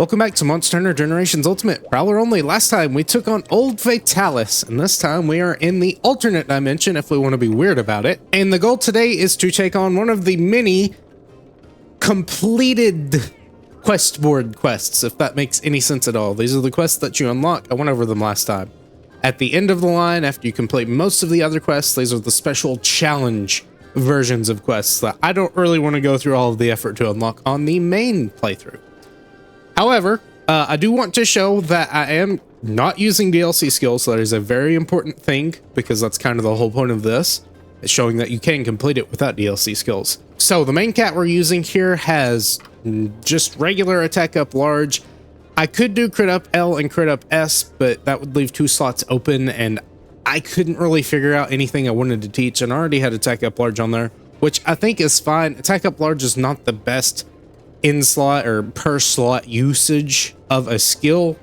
Welcome back to Monster Hunter Generations Ultimate. Prowler only. Last time we took on Old Fatalis, and this time we are in the alternate dimension if we want to be weird about it. And the goal today is to take on one of the many completed quest board quests, if that makes any sense at all. These are the quests that you unlock. I went over them last time. At the end of the line, after you complete most of the other quests, these are the special challenge versions of quests that I don't really want to go through all of the effort to unlock on the main playthrough. However, I do want to show that I am not using DLC skills. So that is a very important thing because that's kind of the whole point of this. It's showing that you can complete it without DLC skills. So the main cat we're using here has just regular attack up large. I could do crit up L and crit up S, but that would leave 2 slots open and I couldn't really figure out anything I wanted to teach, and I already had attack up large on there, which I think is fine. Attack up large is not the best in slot or per slot usage of a skill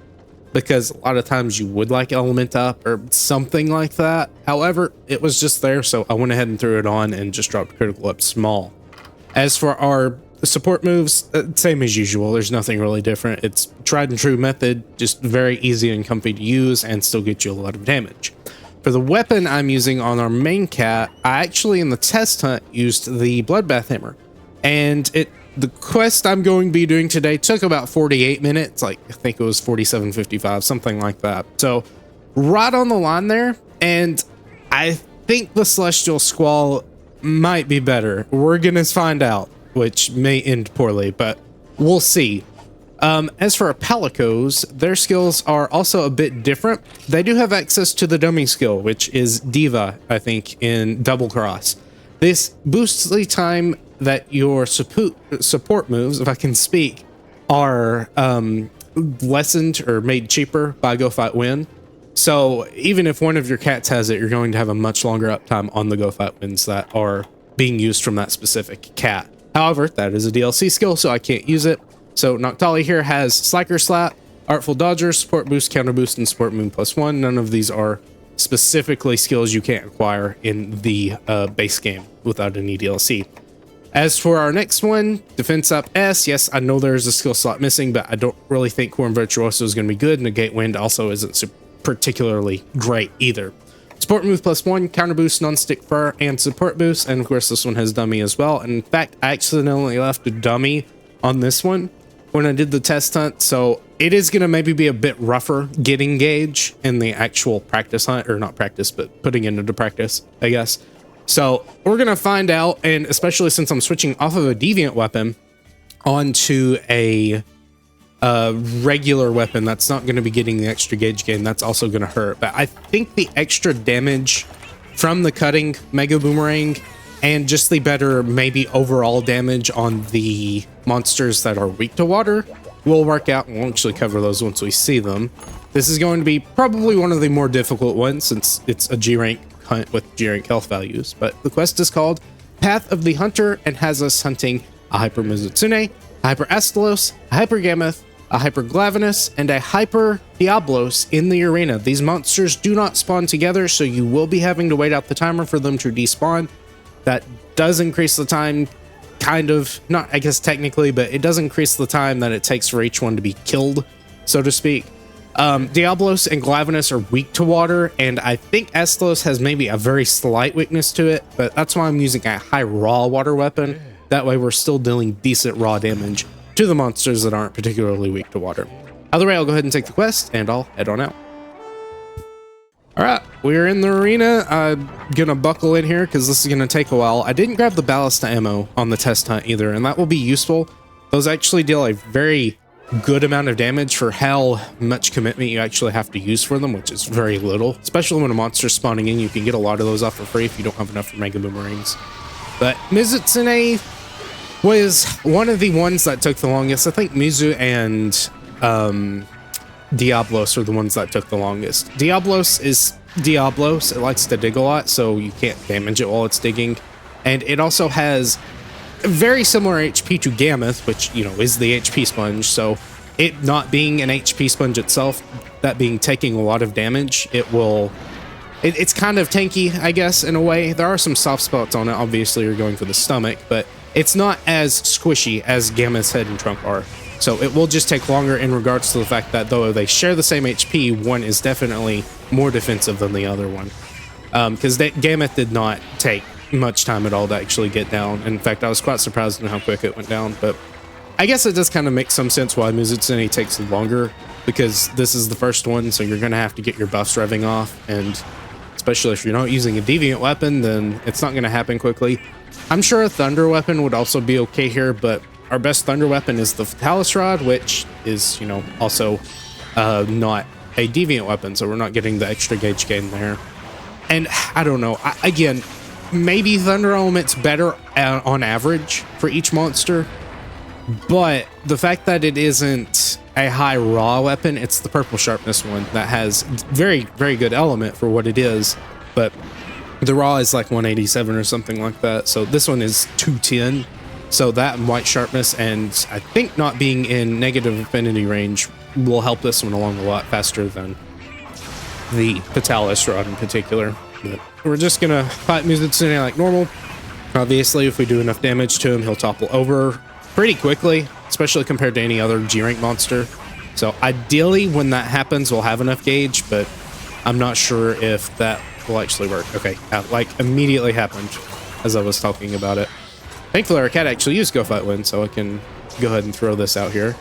because a lot of times you would like element up or something like that. However, it was just there, so I went ahead and threw it on and just dropped critical up small. As for our support moves, same as usual. There's nothing really different. It's tried and true method, just very easy and comfy to use and still get you a lot of damage. For the weapon I'm using on our main cat, I actually in the test hunt used the Bloodbath Hammer, and the quest I'm going to be doing today took about 48 minutes, like I think it was 47:55, something like that. So right on the line there, and I think the Celestial Squall might be better. We're gonna find out, which may end poorly, but we'll see. As for our Palicos, their skills are also a bit different. They do have access to the dummy skill, which is Diva, I think, in Double Cross. This boosts the time that your support moves, if I can speak, are lessened or made cheaper by Go Fight Win. So even if one of your cats has it, you're going to have a much longer uptime on the Go Fight Wins that are being used from that specific cat. However, that is a DLC skill, so I can't use it. So Noctali here has Slacker Slap, Artful Dodger, Support Boost, Counter Boost, and Support Moon +1. None of these are specifically skills you can't acquire in the base game without any DLC. As for our next one, Defense Up S, yes, I know there's a skill slot missing, but I don't really think Horn Virtuoso is going to be good. Negate Wind also isn't particularly great either. Support Move +1, Counter Boost, Non-Stick Fur, and Support Boost, and of course this one has Dummy as well. And in fact, I accidentally left a Dummy on this one when I did the test hunt, so it is going to maybe be a bit rougher getting Gauge in the actual practice hunt, or not practice, but putting it into practice, I guess. So we're going to find out, and especially since I'm switching off of a Deviant weapon onto a regular weapon that's not going to be getting the extra Gauge gain, that's also going to hurt. But I think the extra damage from the cutting Mega Boomerang and just the better maybe overall damage on the monsters that are weak to water will work out, and we'll actually cover those once we see them. This is going to be probably one of the more difficult ones since it's a G rank hunt with G rank health values, but the quest is called Path of the Hunter and has us hunting a Hyper Mizutsune, a Hyper Astalos, a Hyper Gammoth, a Hyper Glavenus, and a Hyper Diablos in the arena. These monsters do not spawn together, so you will be having to wait out the timer for them to despawn. That does increase the time, kind of, not I guess technically, but it does increase the time that it takes for each one to be killed, so to speak. Diablos and Glavenus are weak to water, and I think Astalos has maybe a very slight weakness to it, but that's why I'm using a high raw water weapon. That way we're still dealing decent raw damage to the monsters that aren't particularly weak to water. Either way, I'll go ahead and take the quest, and I'll head on out. Alright, we're in the arena. I'm gonna buckle in here because this is gonna take a while. I didn't grab the ballista ammo on the test hunt either, and that will be useful. Those actually deal a very good amount of damage for how much commitment you actually have to use for them, which is very little. Especially when a monster's spawning in, you can get a lot of those off for free if you don't have enough for Mega Boomerangs. But Mizutsune was one of the ones that took the longest. I think Mizu and Diablos are the ones that took the longest. Diablos is Diablos. It likes to dig a lot, so you can't damage it while it's digging. And it also has very similar HP to Gammoth, which, you know, is the HP sponge. So it not being an HP sponge itself, that being taking a lot of damage, it's kind of tanky, I guess, in a way. There are some soft spots on it. Obviously, you're going for the stomach, but it's not as squishy as Gammoth's head and trunk are. So it will just take longer in regards to the fact that though they share the same HP, one is definitely more defensive than the other one. Because that Gamut did not take much time at all to actually get down. In fact, I was quite surprised in how quick it went down, but I guess it does kind of make some sense why Mizutsune takes longer, because this is the first one, so you're going to have to get your buffs revving off, and especially if you're not using a deviant weapon, then it's not going to happen quickly. I'm sure a thunder weapon would also be okay here, but our best thunder weapon is the Fatalis Rod, which is, you know, also not a deviant weapon, so we're not getting the extra gauge gain there. And I don't know, again, maybe Thunder Element's better on average for each monster, but the fact that it isn't a high raw weapon, it's the purple sharpness one that has very, very good element for what it is, but the raw is like 187 or something like that, so this one is 210, so that and white sharpness, and I think not being in negative affinity range will help this one along a lot faster than the Fatalis Rod in particular. But we're just gonna fight Mizutsune like normal. Obviously, if we do enough damage to him, he'll topple over pretty quickly, especially compared to any other G-rank monster. So ideally, when that happens, we'll have enough gauge, but I'm not sure if that will actually work. Okay, like immediately happened as I was talking about it. Thankfully, our cat actually used Go Fight Wind, so I can go ahead and throw this out here.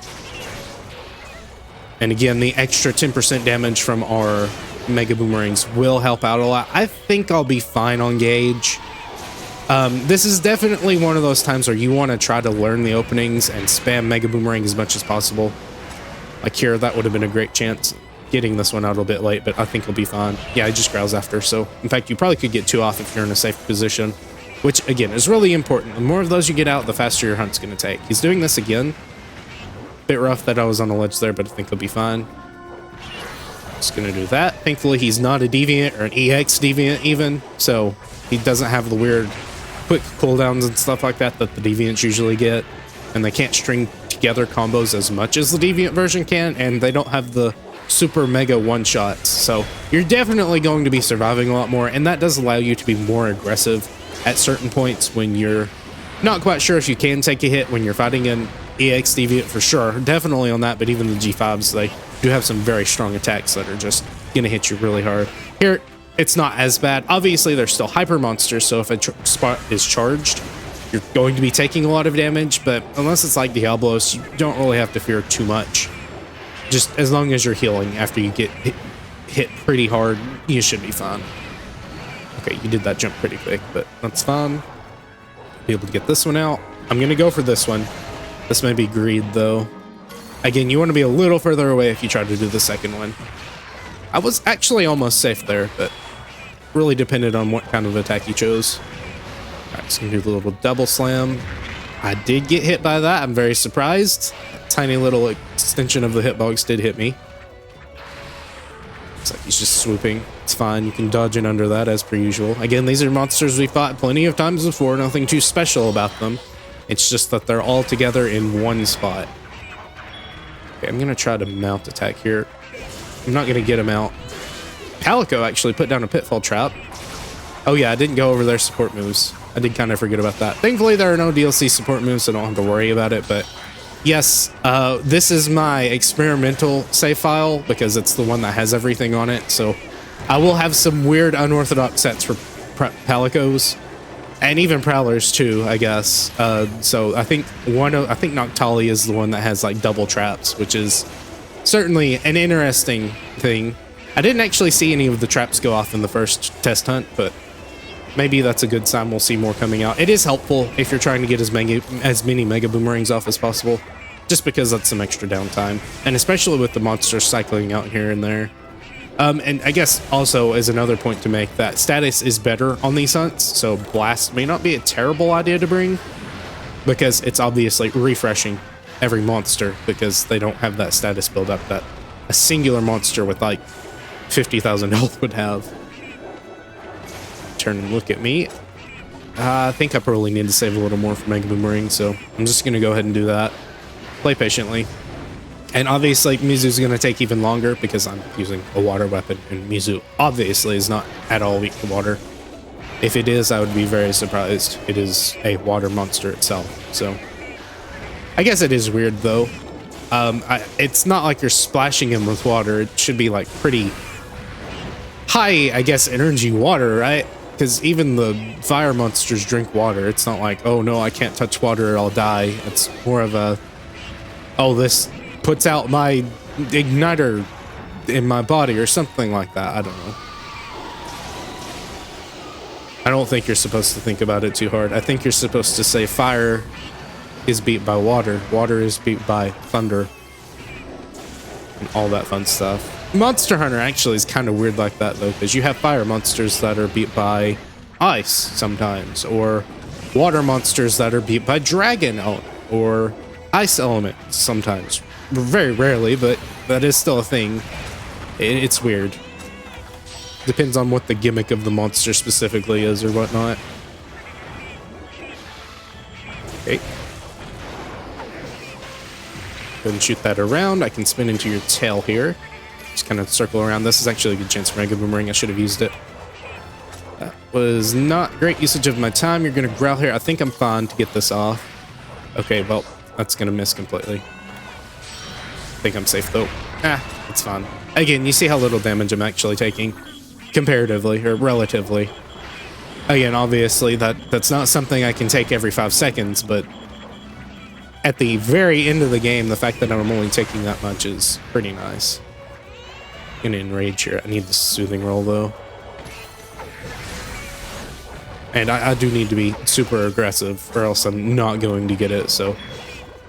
And again, the extra 10% damage from our Mega Boomerangs will help out a lot. I think I'll be fine on gauge. This is definitely one of those times where you want to try to learn the openings and spam Mega Boomerang as much as possible. Like here, that would have been a great chance. Getting this one out a bit late, but I think he'll be fine. Yeah, I just growls after, so in fact, you probably could get 2 off if you're in a safe position, which again is really important. The more of those you get out, the faster your hunt's going to take. He's doing this again. Bit rough that I was on a ledge there, but I think he'll be fine. Just gonna do that. Thankfully, he's not a deviant or an EX deviant even, so he doesn't have the weird quick cooldowns and stuff like that that the deviants usually get, and they can't string together combos as much as the deviant version can, and they don't have the super mega one-shots, so you're definitely going to be surviving a lot more, and that does allow you to be more aggressive at certain points when you're not quite sure if you can take a hit when you're fighting an EX deviant for sure, definitely on that, but even the G5s, they do have some very strong attacks that are just gonna hit you really hard. Here, it's not as bad. Obviously, they're still hyper monsters, so if a spot is charged, you're going to be taking a lot of damage, but unless it's like Diablos, you don't really have to fear too much. Just as long as you're healing after you get hit pretty hard, you should be fine. Okay, you did that jump pretty quick, but that's fine. Be able to get this one out. I'm gonna go for this one. This may be greed, though. Again, you want to be a little further away if you try to do the second one. I was actually almost safe there, but really depended on what kind of attack you chose. Alright, just gonna do the little double slam. I did get hit by that. I'm very surprised. That tiny little extension of the hitbox did hit me. It's like he's just swooping. It's fine. You can dodge in under that as per usual. Again, these are monsters we fought plenty of times before. Nothing too special about them. It's just that they're all together in one spot. Okay, I'm gonna try to mount attack here. I'm not gonna get him out. Calico actually put down a pitfall trap. Oh yeah, I didn't go over their support moves. I did kind of forget about that. Thankfully, there are no DLC support moves, so I don't have to worry about it. But yes, this is my experimental save file because it's the one that has everything on it. So I will have some weird unorthodox sets for Palicos. And even Prowlers too, I guess. So I think Noctali is the one that has like double traps, which is certainly an interesting thing. I didn't actually see any of the traps go off in the first test hunt, but maybe that's a good sign. We'll see more coming out. It is helpful if you're trying to get as many Mega Boomerangs off as possible, just because that's some extra downtime, and especially with the monsters cycling out here and there. And I guess also as another point to make, that status is better on these hunts, so Blast may not be a terrible idea to bring, because it's obviously refreshing every monster, because they don't have that status build up that a singular monster with like 50,000 health would have. Turn and look at me. I think I probably need to save a little more for Mega Boomerang, so I'm just going to go ahead and do that. Play patiently. And obviously, Mizu's going to take even longer because I'm using a water weapon, and Mizu obviously is not at all weak to water. If it is, I would be very surprised. It is a water monster itself, so I guess it is weird, though. It's not like you're splashing him with water. It should be like pretty high, I guess, energy water, right? Because even the fire monsters drink water. It's not like, oh no, I can't touch water or I'll die. It's more of a, oh, this puts out my igniter in my body or something like that. I don't know. I don't think you're supposed to think about it too hard. I think you're supposed to say fire is beat by water. Water is beat by thunder. And all that fun stuff. Monster Hunter actually is kind of weird like that though, because you have fire monsters that are beat by ice sometimes, or water monsters that are beat by dragon or ice elements sometimes. Very rarely, but that is still a thing. It's weird. Depends on what the gimmick of the monster specifically is or whatnot. Okay. Go and shoot that around. I can spin into your tail here. Just kind of circle around. This is actually a good chance for Mega Boomerang. I should have used it. That was not great usage of my time. You're going to growl here. I think I'm fine to get this off. Okay, well, that's going to miss completely. I think I'm safe though. It's fine. Again, you see how little damage I'm actually taking comparatively or relatively. Again, obviously that's not something I can take every 5 seconds, but at the very end of the game, the fact that I'm only taking that much is pretty nice. I'm gonna enrage here. I need the soothing roll though. And I do need to be super aggressive or else I'm not going to get it, so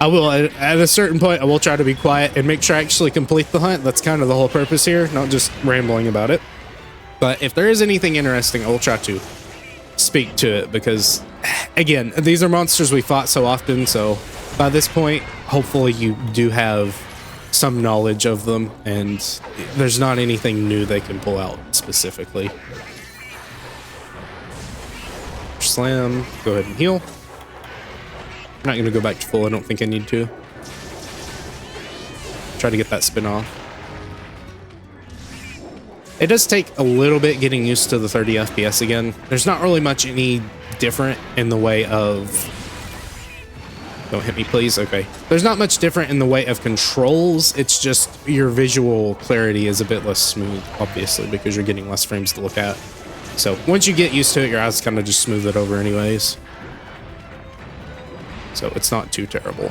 I will, at a certain point, I will try to be quiet and make sure I actually complete the hunt. That's kind of the whole purpose here, not just rambling about it. But if there is anything interesting, I will try to speak to it because, again, these are monsters we fought so often, so by this point, hopefully you do have some knowledge of them and there's not anything new they can pull out specifically. Slam, go ahead and heal. I'm not going to go back to full, I don't think I need to. Try to get that spin off. It does take a little bit getting used to the 30 FPS again. There's not really much any different in the way of... Don't hit me, please. Okay. There's not much different in the way of controls. It's just your visual clarity is a bit less smooth, obviously, because you're getting less frames to look at. So once you get used to it, your eyes kind of just smooth it over anyways. So it's not too terrible.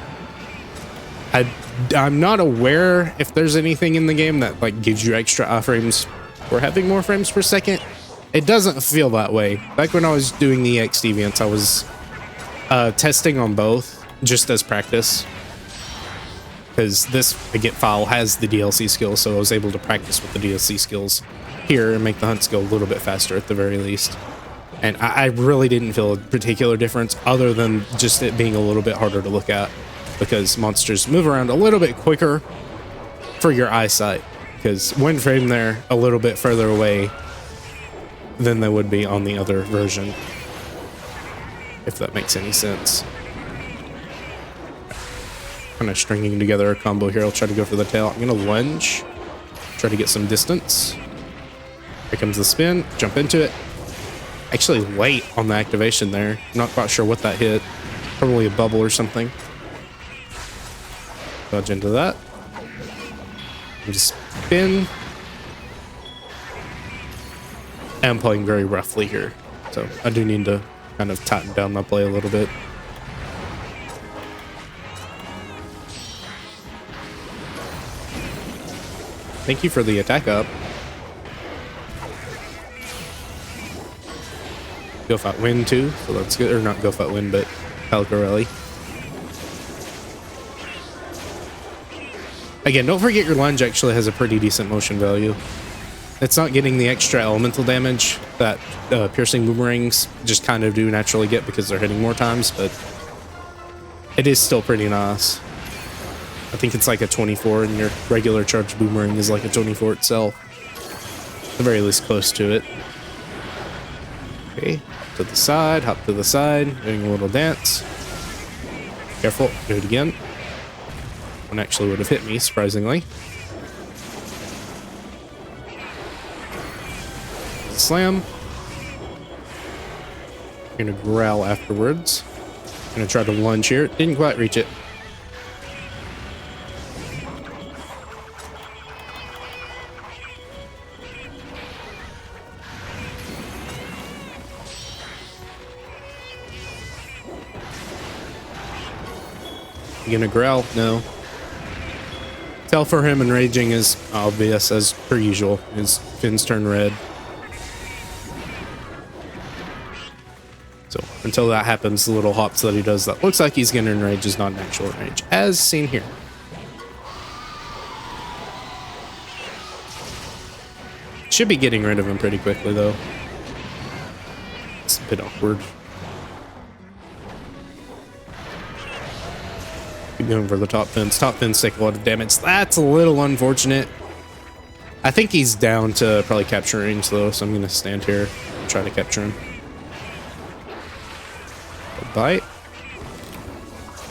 I'm not aware if there's anything in the game that like gives you extra iframes for having more frames per second. It doesn't feel that way. Back when I was doing the EX Deviants, I was testing on both just as practice. Because this Get file has the DLC skills, so I was able to practice with the DLC skills here and make the hunts go a little bit faster at the very least. And I really didn't feel a particular difference other than just it being a little bit harder to look at because monsters move around a little bit quicker for your eyesight because one frame they're a little bit further away than they would be on the other version, if that makes any sense. Kind of stringing together a combo here. I'll try to go for the tail. I'm going to lunge, try to get some distance. Here comes the spin, jump into it. Actually late on the activation there. I'm not quite sure what that hit. Probably a bubble or something. Dodge into that. And just spin. And I'm playing very roughly here. So I do need to kind of tighten down my play a little bit. Thank you for the attack up. Go fight Wind too, so that's good. Or not Go fight Wind, but Palcarelli. Again, don't forget your lunge actually has a pretty decent motion value. It's not getting the extra elemental damage that piercing boomerangs just kind of do naturally get because they're hitting more times, but it is still pretty nice. I think it's like a 24 and your regular charged boomerang is like a 24 itself. At the very least close to it. Okay, to the side, hop to the side, doing a little dance. Careful, do it again. One actually would have hit me, surprisingly. Slam. Gonna growl afterwards. Gonna try to lunge here. Didn't quite reach it. You gonna growl? No. Tell for him enraging is obvious as per usual. His fins turn red. So until that happens, the little hops that he does that looks like he's gonna enrage is not an actual enrage, as seen here. Should be getting rid of him pretty quickly though. It's a bit awkward. Keep going for the top fins. Top fins take a lot of damage. That's a little unfortunate. I think he's down to probably capture range though, so I'm gonna stand here and try to capture him. A bite.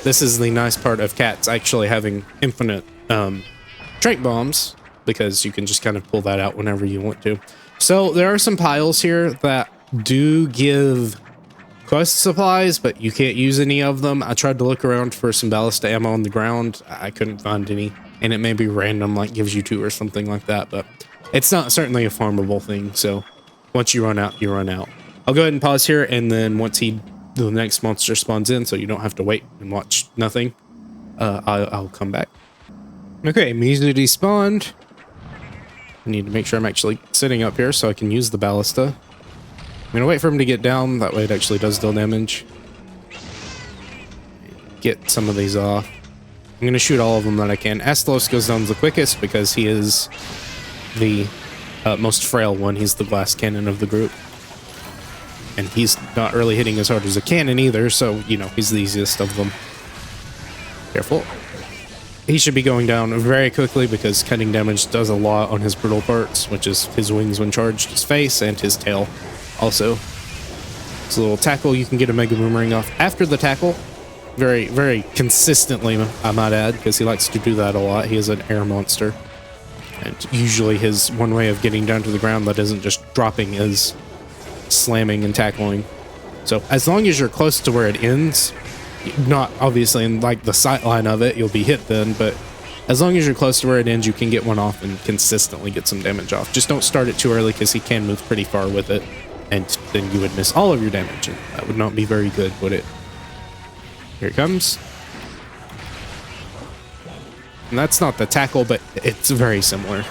This is the nice part of cats actually having infinite trank bombs, because you can just kind of pull that out whenever you want to. So there are some piles here that do give quest supplies, but you can't use any of them. I tried to look around for some ballista ammo on the ground. I couldn't find any, and it may be random, like gives you 2 or something like that, but it's not certainly a farmable thing. So once you run out, you run out. I'll go ahead and pause here, and then once the next monster spawns in, so you don't have to wait and watch nothing, I'll come back. Okay, immediately spawned. I need to make sure I'm actually sitting up here so I can use the ballista. I'm gonna wait for him to get down, that way it actually does deal damage. Get some of these off. I'm gonna shoot all of them that I can. Astalos goes down the quickest because he is the most frail one. He's the glass cannon of the group. And he's not really hitting as hard as a cannon either, so, you know, he's the easiest of them. Careful. He should be going down very quickly because cutting damage does a lot on his brittle parts, which is his wings when charged, his face, and his tail also. It's a little tackle. You can get a Mega Boomerang off after the tackle. Very, very consistently, I might add, because he likes to do that a lot. He is an air monster. And usually his one way of getting down to the ground that isn't just dropping is slamming and tackling. So as long as you're close to where it ends, not obviously in like the sight line of it, you'll be hit then, but as long as you're close to where it ends, you can get one off and consistently get some damage off. Just don't start it too early because he can move pretty far with it, and then you would miss all of your damage, and that would not be very good, would it? Here it comes. And that's not the tackle, but it's very similar.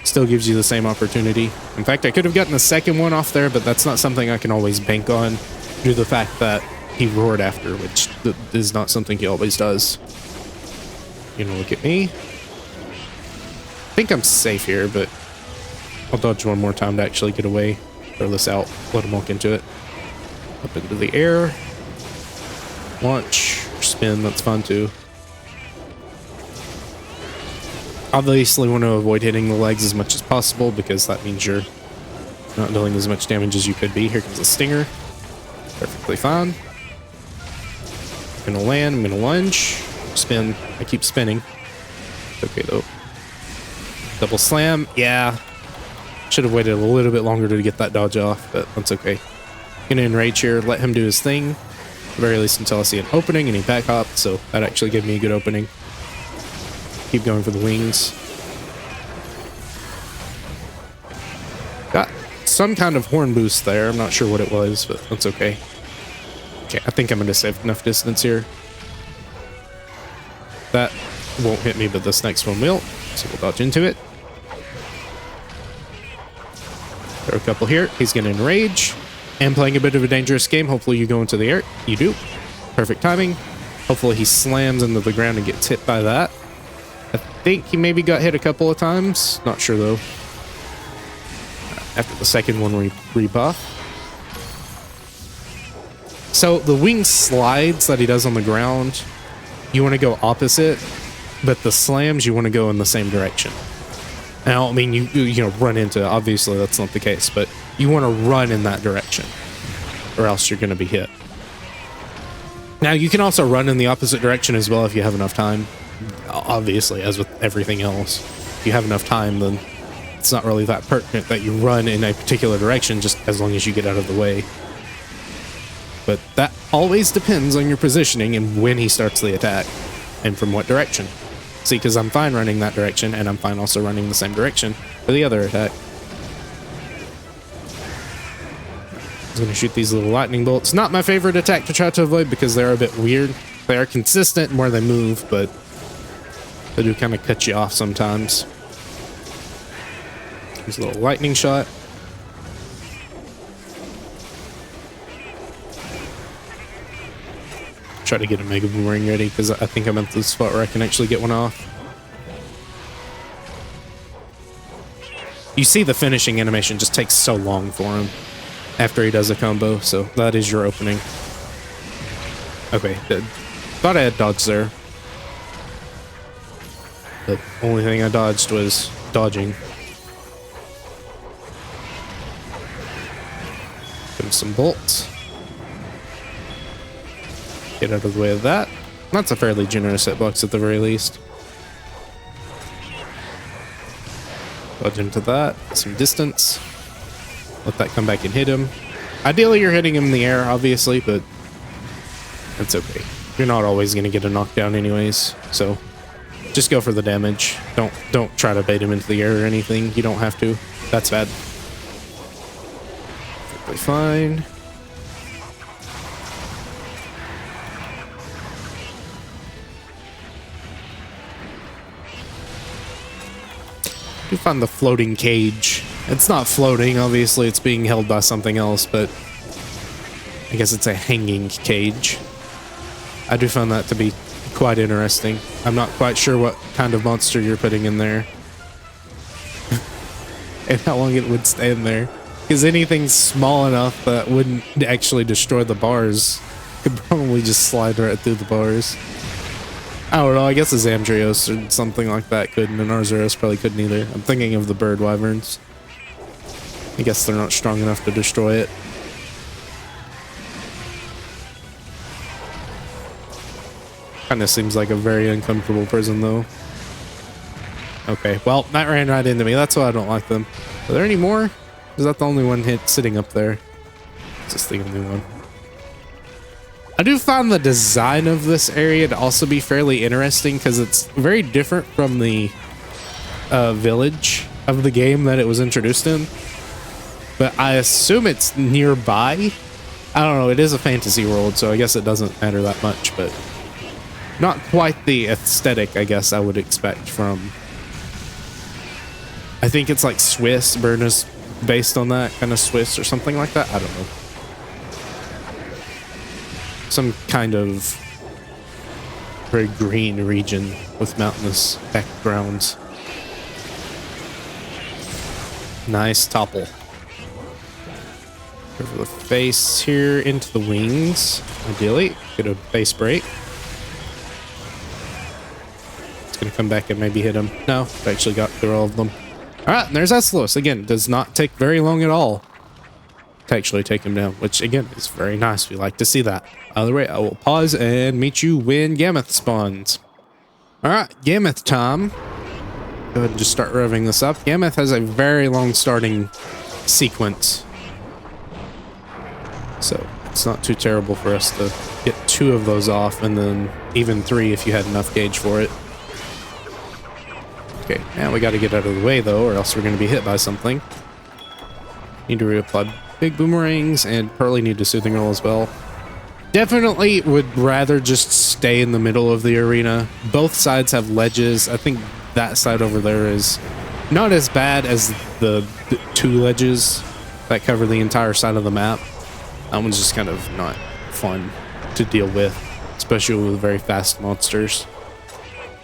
Still gives you the same opportunity. In fact, I could have gotten a second one off there, but that's not something I can always bank on due to the fact that he roared after, which is not something he always does. You know, look at me. I think I'm safe here, but I'll dodge one more time to actually get away. Throw this out. Let him walk into it. Up into the air. Launch. Spin. That's fun too. Obviously want to avoid hitting the legs as much as possible because that means you're not dealing as much damage as you could be. Here comes the stinger. Perfectly fine. I'm gonna land, I'm gonna lunge. Spin. I keep spinning. Okay though. Double slam. Yeah. Should have waited a little bit longer to get that dodge off, but that's okay. Gonna enrage here, let him do his thing. At the very least until I see an opening, and he back hopped, so that actually gave me a good opening. Keep going for the wings. Got some kind of horn boost there. I'm not sure what it was, but that's okay. Okay, I think I'm at a safe enough distance here. That won't hit me, but this next one will. So we'll dodge into it. Throw a couple here. He's going to enrage. And playing a bit of a dangerous game. Hopefully you go into the air. You do. Perfect timing. Hopefully he slams into the ground and gets hit by that. I think he maybe got hit a couple of times. Not sure though. After the second one, we rebuff. So the wing slides that he does on the ground, you want to go opposite, but the slams you want to go in the same direction. Now, I mean, you know, run into, obviously that's not the case, but you want to run in that direction or else you're going to be hit. Now you can also run in the opposite direction as well if you have enough time. Obviously, as with everything else, if you have enough time, then it's not really that pertinent that you run in a particular direction, just as long as you get out of the way. But that always depends on your positioning and when he starts the attack and from what direction. See, because I'm fine running that direction, and I'm fine also running the same direction for the other attack. I'm going to shoot these little lightning bolts. Not my favorite attack to try to avoid because they're a bit weird. They are consistent in where they move, but they do kind of cut you off sometimes. There's a little lightning shot. Try to get a Mega Boomerang ready because I think I'm at the spot where I can actually get one off. You see the finishing animation just takes so long for him after he does a combo, so that is your opening. Okay, thought I had dodged there. The only thing I dodged was dodging. Put in some bolts. Get out of the way of that. That's a fairly generous hitbox at the very least. Dodge into that. Some distance. Let that come back and hit him. Ideally, you're hitting him in the air, obviously, but that's okay. You're not always going to get a knockdown anyways, so just go for the damage. Don't try to bait him into the air or anything. You don't have to. That's bad. Perfectly fine. You find the floating cage. It's not floating, obviously it's being held by something else, but I guess it's a hanging cage. I do find that to be quite interesting. I'm not quite sure what kind of monster you're putting in there. And how long it would stay in there. Because anything small enough that wouldn't actually destroy the bars could probably just slide right through the bars. I don't know, I guess a Zamtrios or something like that couldn't, and Arzuros probably couldn't either. I'm thinking of the bird wyverns. I guess they're not strong enough to destroy it. Kinda seems like a very uncomfortable prison though. Okay, well, that ran right into me. That's why I don't like them. Are there any more? Is that the only one hit sitting up there? It's just the only one. I do find the design of this area to also be fairly interesting because it's very different from the village of the game that it was introduced in. But I assume it's nearby. I don't know, it is a fantasy world, so I guess it doesn't matter that much, but not quite the aesthetic I guess I would expect from... I think it's like Swiss. Bern is based on that, kind of Swiss or something like that. I don't know. Some kind of very green region with mountainous backgrounds. Nice topple. Over the face here into the wings. Ideally, get a base break. It's gonna come back and maybe hit him. No, I actually got through all of them. Alright, and there's Eslos. Again, does not take very long at all to actually take him down, which again is very nice. We like to see that. Either way, I will pause and meet you when Gammoth spawns. Alright, Gammoth time. Go ahead and just start revving this up. Gammoth has a very long starting sequence, so it's not too terrible for us to get 2 of those off, and then even 3 if you had enough gauge for it. Okay, now we got to get out of the way though, or else we're going to be hit by something. Need to reapply big boomerangs, and probably need a soothing roll as well. Definitely would rather just stay in the middle of the arena. Both sides have ledges. I think that side over there is not as bad as the 2 ledges that cover the entire side of the map. That one's just kind of not fun to deal with, especially with very fast monsters.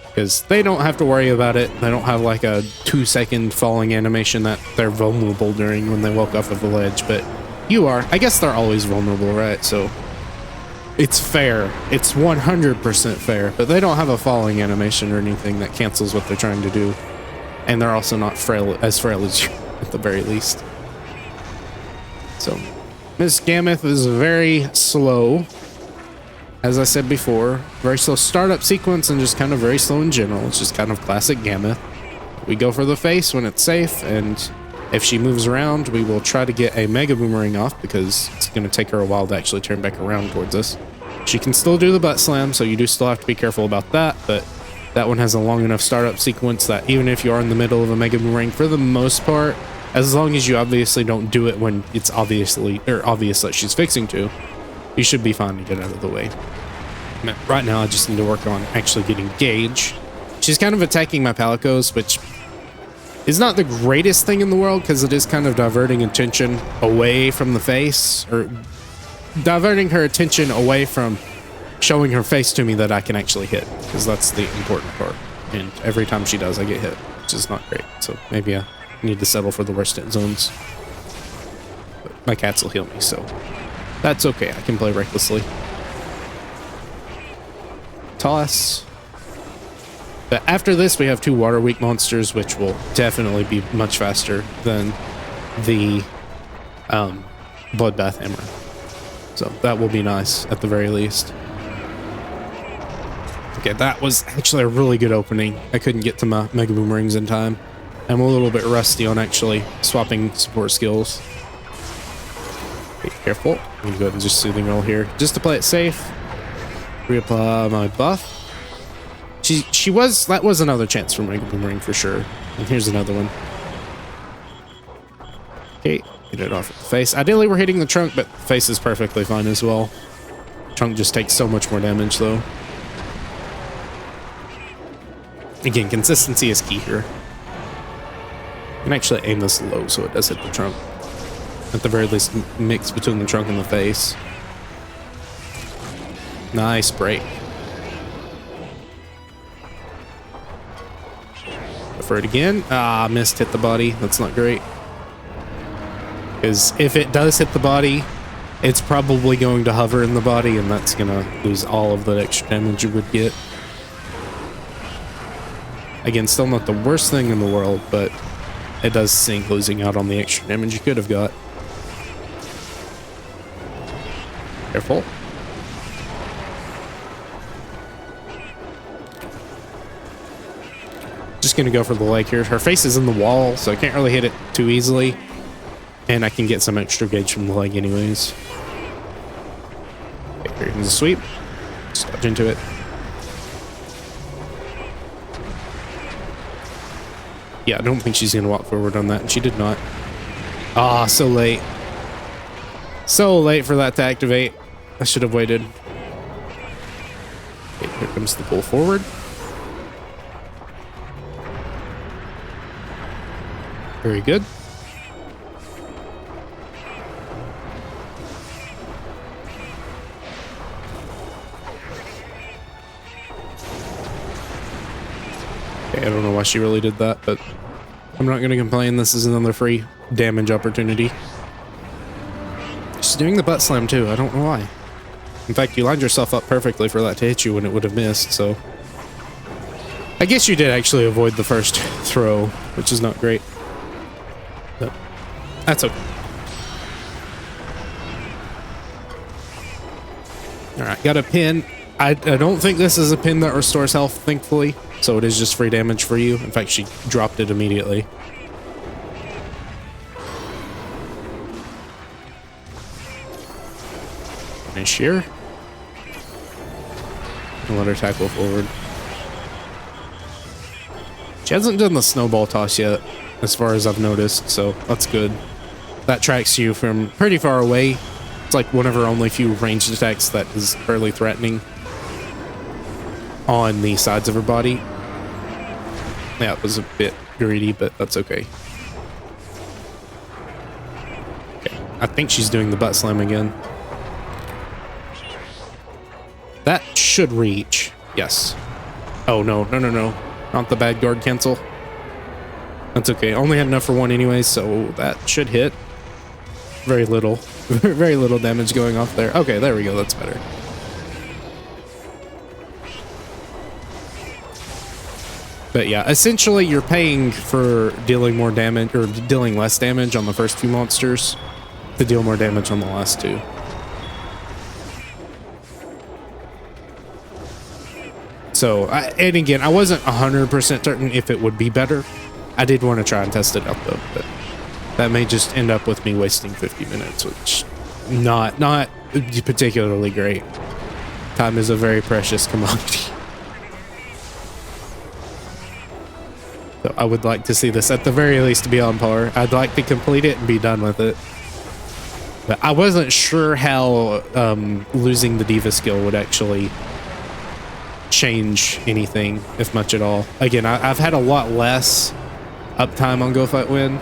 Because they don't have to worry about it. They don't have like a 2-second falling animation that they're vulnerable during when they walk off of the ledge, but you are. I guess they're always vulnerable, right? So it's fair. It's 100% fair, but they don't have a falling animation or anything that cancels what they're trying to do. And they're also not frail as you at the very least. So Miss Gammoth is very slow. As I said before, very slow startup sequence and just kind of very slow in general. It's just kind of classic Gammoth. We go for the face when it's safe, and if she moves around, we will try to get a Mega Boomerang off because it's going to take her a while to actually turn back around towards us. She can still do the butt slam, so you do still have to be careful about that, but that one has a long enough startup sequence that even if you are in the middle of a Mega Boomerang, for the most part, as long as you obviously don't do it when it's obvious that she's fixing to, you should be fine to get out of the way. Right now, I just need to work on actually getting Gauge. She's kind of attacking my Palicos, which is not the greatest thing in the world because it is kind of diverting attention away from the face, or diverting her attention away from showing her face to me that I can actually hit, because that's the important part. And every time she does, I get hit, which is not great. So maybe I need to settle for the worst hit zones. But my cats will heal me, so that's okay. I can play recklessly. Toss. But after this, we have 2 water weak monsters, which will definitely be much faster than the Bloodbath Hammer. So that will be nice at the very least. Okay, that was actually a really good opening. I couldn't get to my Mega Boomerangs in time. I'm a little bit rusty on actually swapping support skills. Be careful. I'm gonna go ahead and just Soothing Roll here, just to play it safe. Reapply my buff. That was another chance for Mega Boomerang for sure. And here's another one. Okay, get it off at the face. Ideally, we're hitting the trunk, but the face is perfectly fine as well. Trunk just takes so much more damage, though. Again, consistency is key here. I can actually aim this low so it does hit the trunk. At the very least, mix between the trunk and the face. Nice break. For it again. Ah, missed, hit the body. That's not great. Because if it does hit the body, it's probably going to hover in the body, and that's going to lose all of the extra damage you would get. Again, still not the worst thing in the world, but it does sink losing out on the extra damage you could have got. Careful. Just gonna go for the leg here. Her face is in the wall, so I can't really hit it too easily. And I can get some extra gauge from the leg anyways. Okay, here comes a sweep. Just dodge into it. Yeah, I don't think she's gonna walk forward on that, and she did not. Ah, so late. So late for that to activate. I should have waited. Okay, here comes the pull forward. Very good. Okay, I don't know why she really did that, but I'm not going to complain. This is another free damage opportunity. She's doing the butt slam too. I don't know why. In fact, you lined yourself up perfectly for that to hit you when it would have missed, so I guess you did actually avoid the first throw, which is not great. But that's okay. Alright, got a pin. I don't think this is a pin that restores health, thankfully. So it is just free damage for you. In fact, she dropped it immediately. Finish here. And let her tackle forward. She hasn't done the snowball toss yet, as far as I've noticed, so that's good. That tracks you from pretty far away. It's like one of her only few ranged attacks that is fairly threatening on the sides of her body. Yeah, it was a bit greedy, but that's okay. Okay, I think she's doing the butt slam again. That should reach. Yes. Oh, no. Not the bad guard cancel. That's okay. Only had enough for one anyways, so that should hit. Very little. Very little damage going off there. Okay, there we go. That's better. But yeah, essentially you're paying for dealing more damage, or dealing less damage on the first few monsters to deal more damage on the last two. So, and again, I wasn't 100% certain if it would be better. I did want to try and test it out though, but that may just end up with me wasting 50 minutes, which not particularly great. Time is a very precious commodity. So I would like to see this at the very least be on par. I'd like to complete it and be done with it. But I wasn't sure how losing the Diva skill would actually change anything, if much at all. Again, I've had a lot less uptime on Go Fight Win,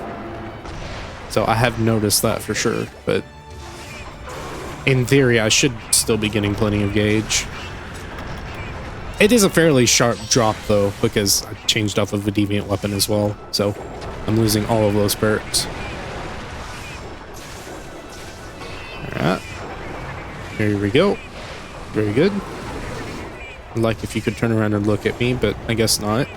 so I have noticed that for sure, but in theory, I should still be getting plenty of gauge. It is a fairly sharp drop, though, because I changed off of a deviant weapon as well, so I'm losing all of those perks. Alright. Here we go. Very good. I'd like if you could turn around and look at me, but I guess not.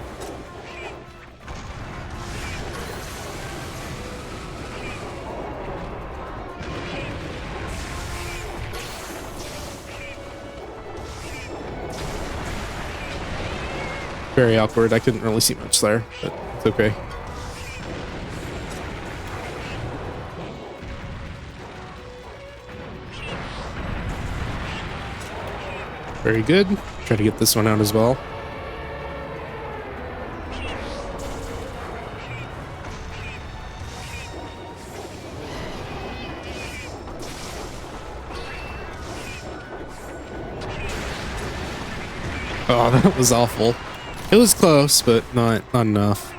Very awkward. I couldn't really see much there, but it's okay. Very good. Try to get this one out as well. Oh, that was awful. It was close, but not enough.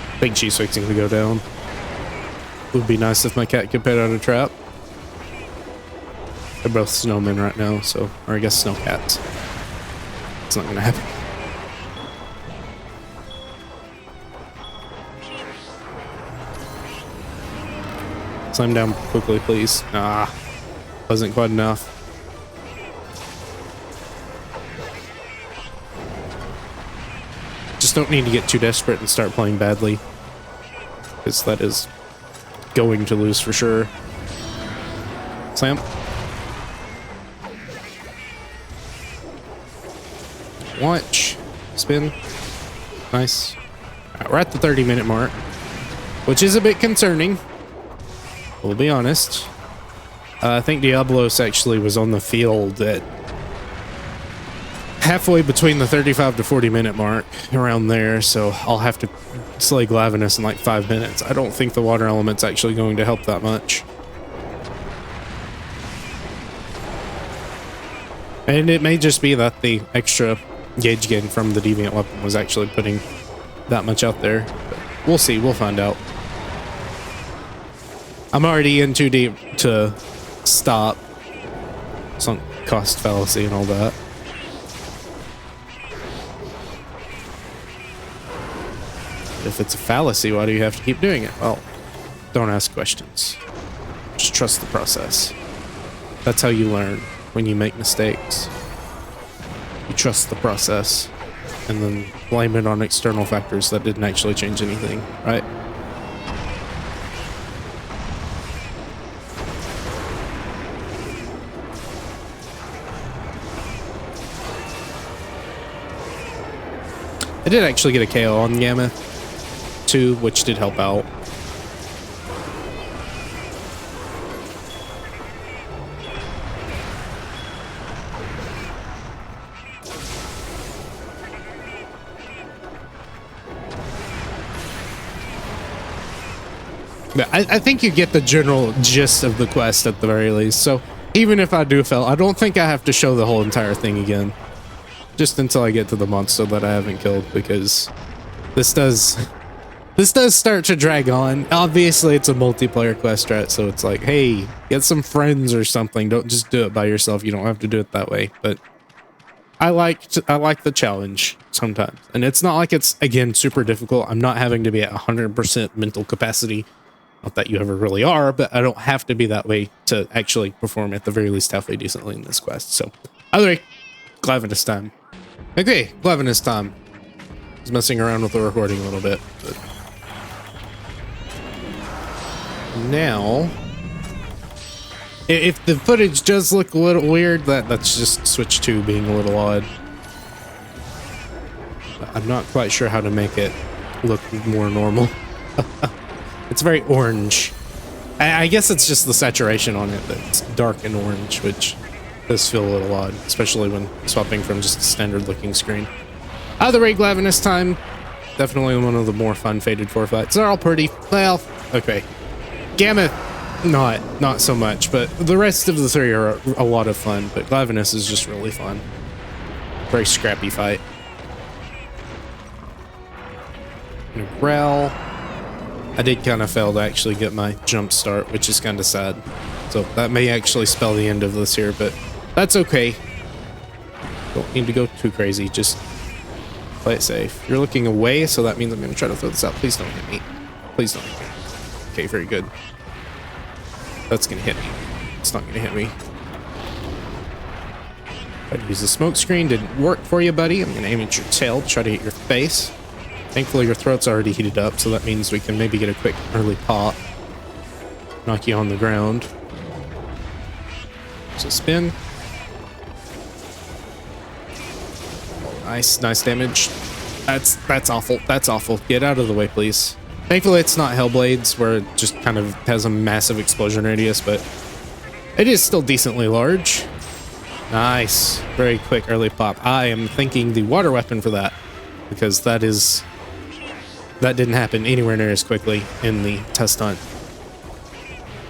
I think she's fixing to go down. It would be nice if my cat could pet out a trap. They're both snowmen right now, so, or I guess snow cats. It's not gonna happen. Slam down quickly, please. Ah, wasn't quite enough. Just don't need to get too desperate and start playing badly, because that is going to lose for sure. Slam. Watch. Spin. Nice. Right, we're at the 30-minute mark, which is a bit concerning. We'll be honest. I think Diablos actually was on the field at halfway between the 35 to 40-minute mark, around there, so I'll have to slay Glavenus in like 5 minutes. I don't think the water element's actually going to help that much. And it may just be that the extra gauge gain from the deviant weapon was actually putting that much out there. But we'll see, we'll find out. I'm already in too deep to stop. Sunk cost fallacy and all that. If it's a fallacy, why do you have to keep doing it? Well, don't ask questions. Just trust the process. That's how you learn when you make mistakes. You trust the process and then blame it on external factors that didn't actually change anything, right? I did actually get a KO on Gamma too, which did help out. But I think you get the general gist of the quest at the very least. So even if I do fail, I don't think I have to show the whole entire thing again. Just until I get to the monster that I haven't killed, because this does start to drag on. Obviously, it's a multiplayer quest, right? So it's like, hey, get some friends or something. Don't just do it by yourself. You don't have to do it that way. But I like the challenge sometimes, and it's not like it's, again, super difficult. I'm not having to be at 100% mental capacity. Not that you ever really are, but I don't have to be that way to actually perform at the very least halfway decently in this quest. So either way, Glavenus time. Okay, Glavenus time. I was messing around with the recording a little bit, but now, if the footage does look a little weird, that's just Switch 2 being a little odd. I'm not quite sure how to make it look more normal. It's very orange. I guess it's just the saturation on it that's dark and orange, which does feel a little odd, especially when swapping from just a standard looking screen. Either way, Glavenus time. Definitely one of the more fun Fated 4 fights. They're all pretty, well, okay. Gammoth, not so much, but the rest of the three are a lot of fun, but Glavenus is just really fun. Very scrappy fight. Grell. I did kind of fail to actually get my jump start, which is kind of sad. So that may actually spell the end of this here, but that's okay. Don't need to go too crazy, just play it safe. You're looking away, so that means I'm going to try to throw this out. Please don't hit me. Please don't hit me. Okay, very good. That's going to hit me. It's not going to hit me. Tried to use the smoke screen. Didn't work for you, buddy. I'm going to aim at your tail, try to hit your face. Thankfully, your throat's already heated up, so that means we can maybe get a quick early pop. Knock you on the ground. So spin. Nice damage. That's awful. That's awful. Get out of the way, please. Thankfully, it's not Hellblades, where it just kind of has a massive explosion radius, but it is still decently large. Nice. Very quick early pop. I am thinking the water weapon for that, because that didn't happen anywhere near as quickly in the test hunt.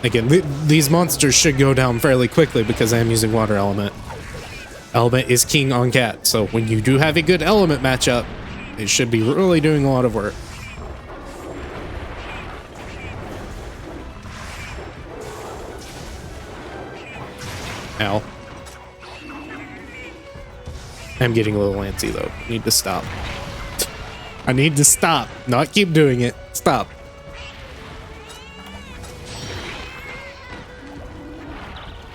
Again, these monsters should go down fairly quickly because I am using water element. Element is king on cat, so when you do have a good element matchup, it should be really doing a lot of work. Ow. I'm getting a little antsy though. Need to stop. I need to stop, not keep doing it. Stop.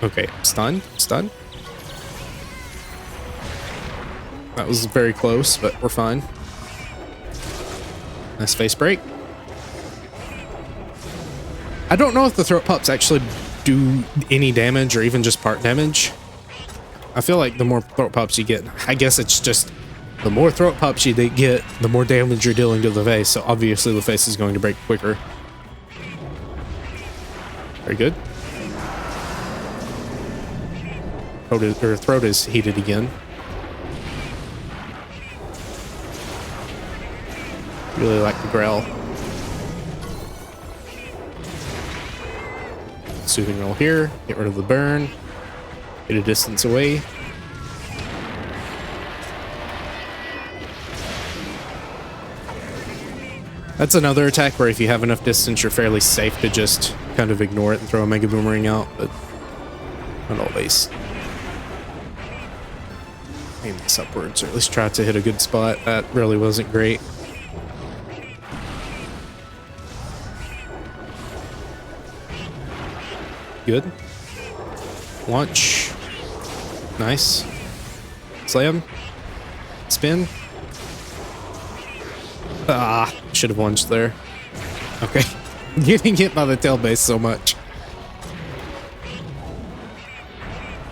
Okay, stun. That was very close, but we're fine. Nice face break. I don't know if the throat pops actually do any damage or even just part damage. I feel like the more throat pops you get, I guess it's just the more throat pops you get, the more damage you're dealing to the face. So obviously the face is going to break quicker. Very good. Throat is heated again. Really like the growl. Soothing roll here. Get rid of the burn. Get a distance away. That's another attack where if you have enough distance, you're fairly safe to just kind of ignore it and throw a Mega Boomerang out, but not always. Aim this upwards, or at least try to hit a good spot. That really wasn't great. Good. Launch. Nice. Slam. Spin. Ah, should have lunged there. Okay. Getting hit by the tail base so much.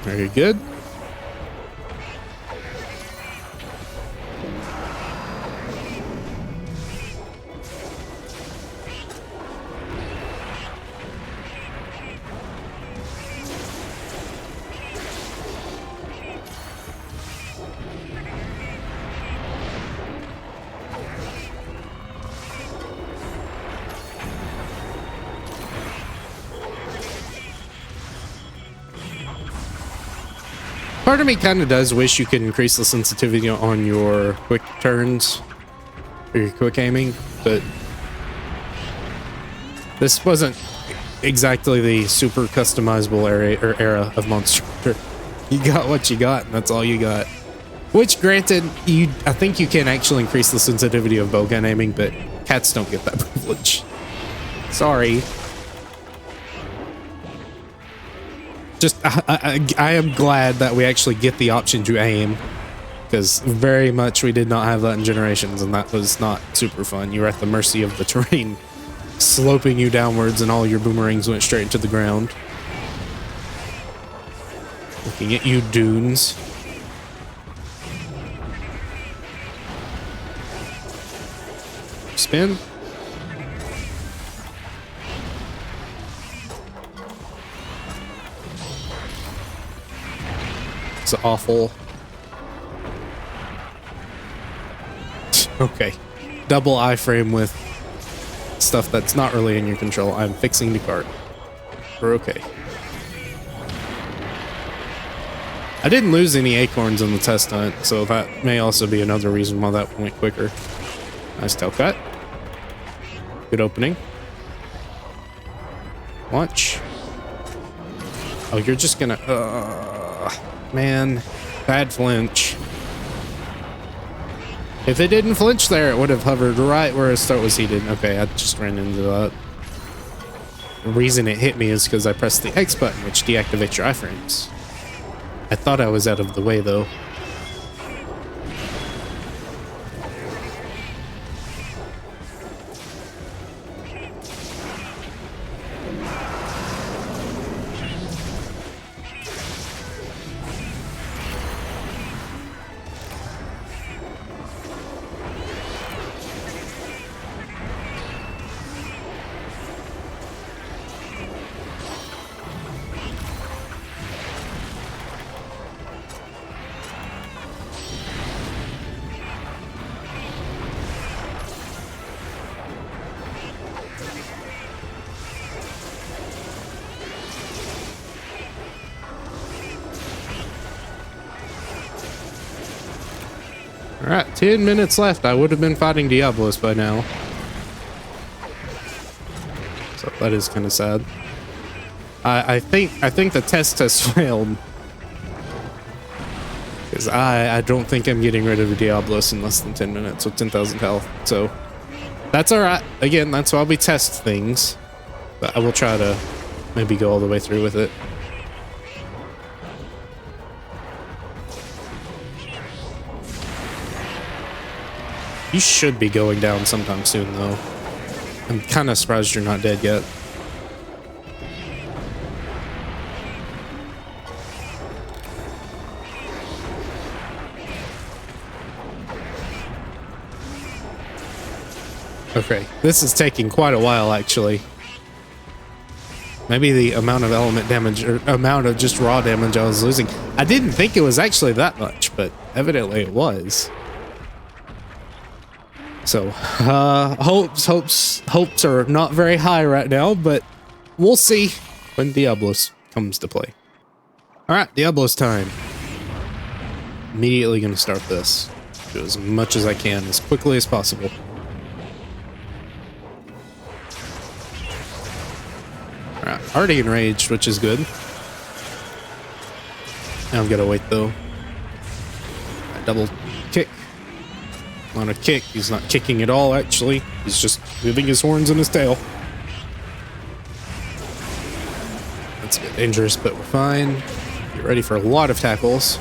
Very good. Part of me kind of does wish you could increase the sensitivity on your quick turns or your quick aiming, but this wasn't exactly the super customizable era of Monster Hunter. You got what you got, and that's all you got. Which, granted, I think you can actually increase the sensitivity of bowgun aiming, but cats don't get that privilege. Sorry. Just, I am glad that we actually get the option to aim, because very much we did not have that in Generations, and that was not super fun. You were at the mercy of the terrain sloping you downwards, and all your boomerangs went straight into the ground. Looking at you, dunes. Spin. It's awful. Okay. double iframe with stuff that's not really in your control. I'm fixing the cart. We're okay. I didn't lose any acorns in the test hunt, so that may also be another reason why that went quicker. Nice tail cut. Good opening. Watch. Oh, you're just gonna... man. Bad flinch. If it didn't flinch there, it would have hovered right where his throat was heated. Okay, I just ran into that. The reason it hit me is because I pressed the X button, which deactivates your iframes. I thought I was out of the way, though. Alright, 10 minutes left. I would have been fighting Diablos by now. So that is kind of sad. I think the test has failed. Because I don't think I'm getting rid of the Diablos in less than 10 minutes with 10,000 health. So that's alright. Again, that's why we test things. But I will try to maybe go all the way through with it. You should be going down sometime soon, though. I'm kind of surprised you're not dead yet. Okay, this is taking quite a while, actually. Maybe the amount of element damage, or amount of just raw damage I was losing. I didn't think it was actually that much, but evidently it was. So, hopes are not very high right now, but we'll see when Diablos comes to play. Alright, Diablos time. Immediately gonna start this. Do as much as I can, as quickly as possible. Alright, already enraged, which is good. Now I've gotta wait though. I double kick. On a kick, he's not kicking at all actually. He's just moving his horns and his tail. That's a bit dangerous, but we're fine. Get ready for a lot of tackles.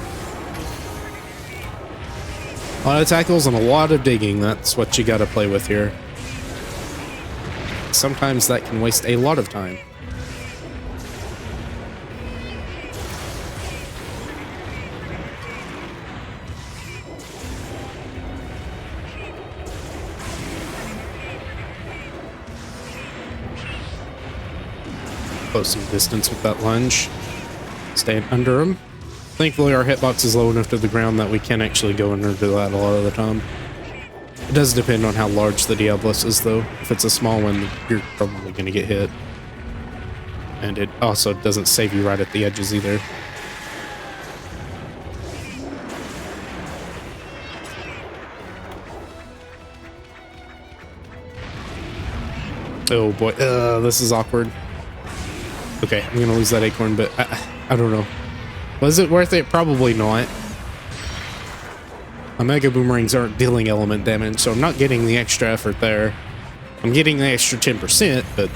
A lot of tackles and a lot of digging. That's what you gotta play with here. Sometimes that can waste a lot of time. Close some distance with that lunge. Staying under him. Thankfully our hitbox is low enough to the ground that we can actually go under that a lot of the time. It does depend on how large the Diablos is though. If it's a small one, you're probably going to get hit. And it also doesn't save you right at the edges either. Oh boy, this is awkward. Okay, I'm gonna lose that acorn, but I don't know. Was it worth it? Probably not. My Mega Boomerangs aren't dealing element damage, so I'm not getting the extra effort there. I'm getting the extra 10%, but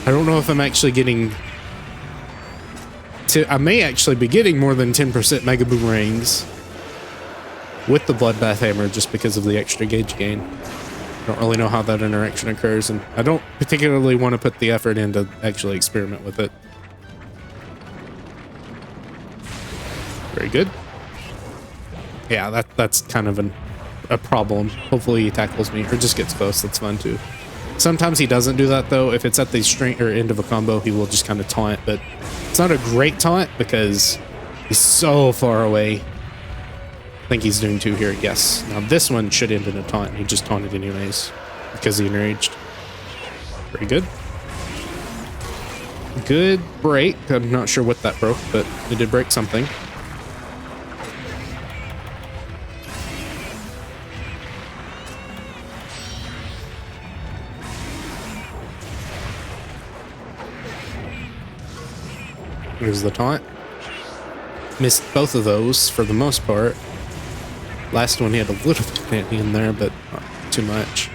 I don't know if I'm actually getting... I may actually be getting more than 10% Mega Boomerangs with the Bloodbath Hammer just because of the extra gauge gain. I don't really know how that interaction occurs, and I don't particularly want to put the effort in to actually experiment with it. Very good. Yeah, that's kind of a problem. Hopefully he tackles me, or just gets close. That's fun too. Sometimes he doesn't do that though. If it's at the string or end of a combo, he will just kind of taunt, but it's not a great taunt because he's so far away. think he's doing 2 here, yes. Now this one should end in a taunt. He just taunted anyways because he enraged. Pretty good. Good break. I'm not sure what that broke, but it did break something. There's the taunt. Missed both of those for the most part. Last one he had a little bit in there, but not too much.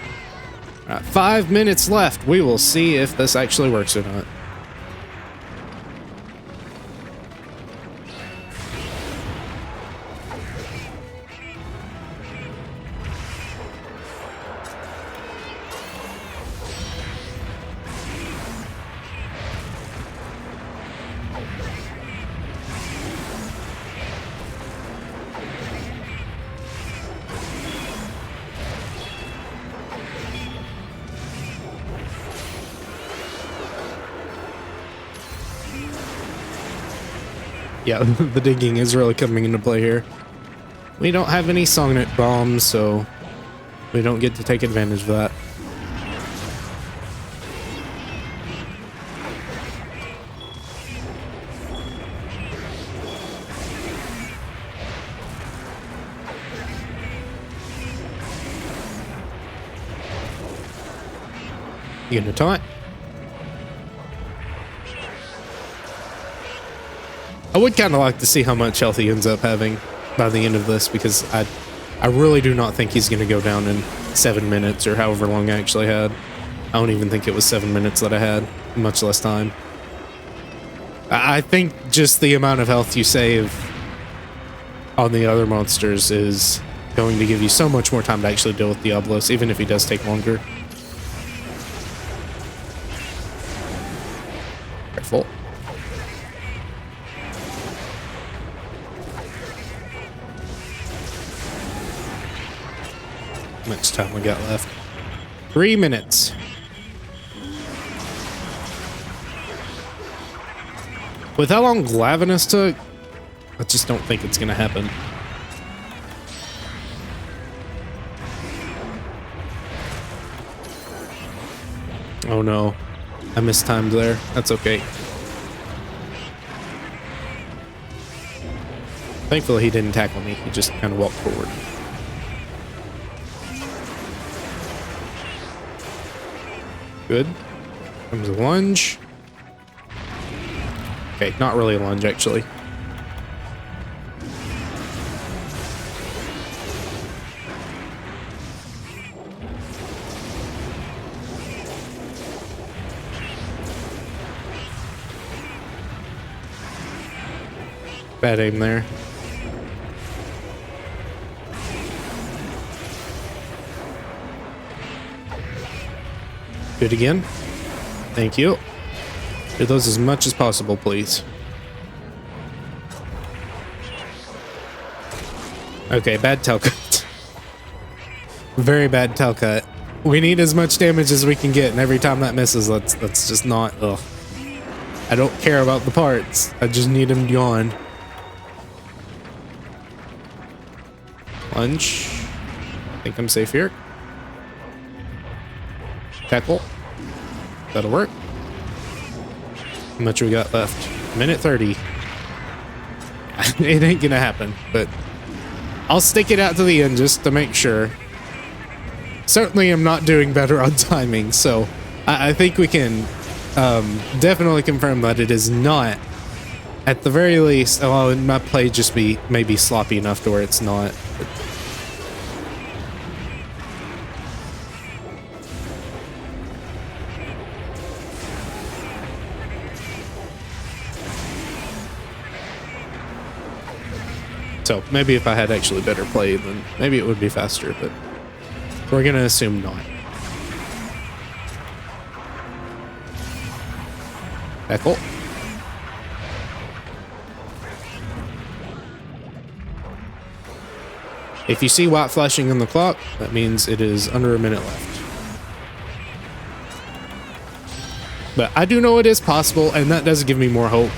All right, 5 minutes left. We will see if this actually works or not. Yeah, the digging is really coming into play here. We don't have any Songnet bombs, so we don't get to take advantage of that. You getting a taunt? I would kind of like to see how much health he ends up having by the end of this, because I really do not think he's going to go down in 7 minutes or however long I actually had. I don't even think it was 7 minutes that I had, much less time. I think just the amount of health you save on the other monsters is going to give you so much more time to actually deal with Diablos, even if he does take longer. Careful. How much time we got left? 3 minutes. With how long Glavinus took, I just don't think it's gonna happen. Oh no, I mistimed there. That's okay. Thankfully he didn't tackle me, he just kind of walked forward. Good. Comes a lunge. Okay, not really a lunge, actually. Bad aim there. Good again. Thank you. Do those as much as possible, please. Okay, bad tail cut. Very bad tail cut. We need as much damage as we can get, and every time that misses, that's just not. Ugh. I don't care about the parts. I just need him gone. Lunge. I think I'm safe here. Tackle. That'll work. How much we got left? Minute 30. It ain't gonna happen, but I'll stick it out to the end just to make sure. Certainly I'm not doing better on timing, so I think we can definitely confirm that it is not, at the very least, oh, my play just be maybe sloppy enough to where it's not. But so maybe if I had actually better play, then maybe it would be faster, but we're gonna assume not. Tackle. If you see white flashing on the clock, that means it is under a minute left. But I do know it is possible, and that does give me more hope.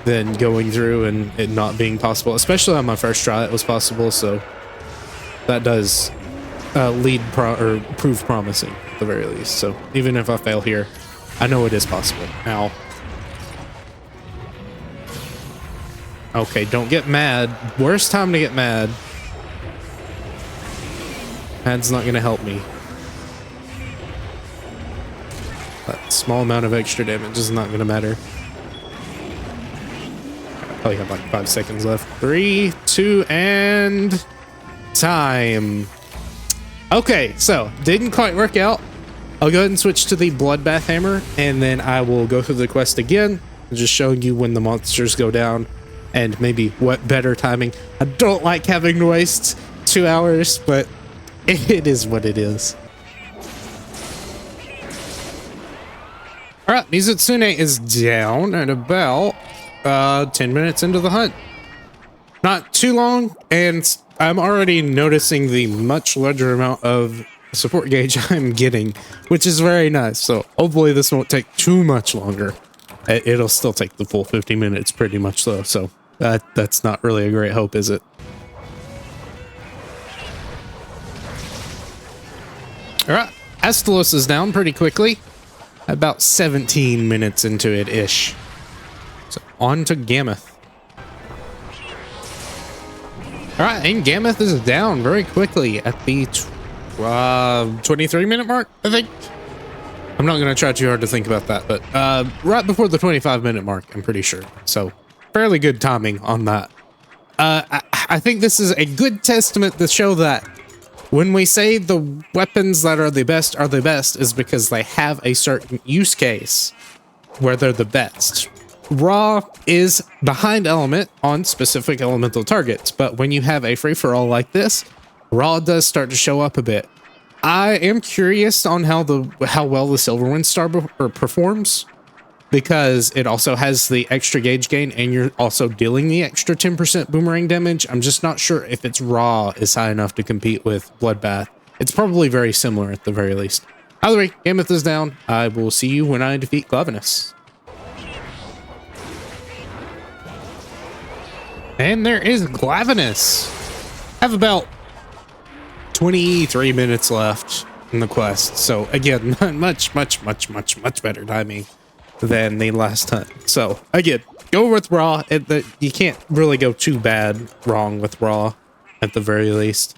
than going through and it not being possible. Especially on my first try, it was possible, so that does prove promising at the very least. So even if I fail here, I know it is possible. Ow. Okay, don't get mad. Worst time to get mad. Mad's not gonna help me. That small amount of extra damage is not gonna matter. I probably have like 5 seconds left. 3, 2, and time. Okay, so didn't quite work out. I'll go ahead and switch to the Bloodbath Hammer, and then I will go through the quest again, just showing you when the monsters go down and maybe what better timing. I don't like having to waste 2 hours, but it is what it is. All right, Mizutsune is down at about 10 minutes into the hunt. Not too long, and I'm already noticing the much larger amount of support gauge I'm getting, which is very nice. So hopefully this won't take too much longer. It'll still take the full 50 minutes pretty much though, so that's not really a great hope, is it? All right, Astalos is down pretty quickly. About 17 minutes into it-ish. So on to Gammoth. All right, and Gammoth is down very quickly at the 23-minute mark, I think. I'm not going to try too hard to think about that, but right before the 25-minute mark, I'm pretty sure. So fairly good timing on that. I think this is a good testament to show that when we say the weapons that are the best is because they have a certain use case where they're the best. Raw is behind element on specific elemental targets, but when you have a free-for-all like this, Raw does start to show up a bit. I am curious on how well the Silverwind Star performs, because it also has the extra gauge gain and you're also dealing the extra 10% boomerang damage. I'm just not sure if its Raw is high enough to compete with Bloodbath. It's probably very similar at the very least. Either way, Gammoth is down. I will see you when I defeat Glavenus. And there is Glavenus. I have about 23 minutes left in the quest. So again, much better timing than the last hunt. So again, go with Raw. You can't really go too bad wrong with Raw at the very least.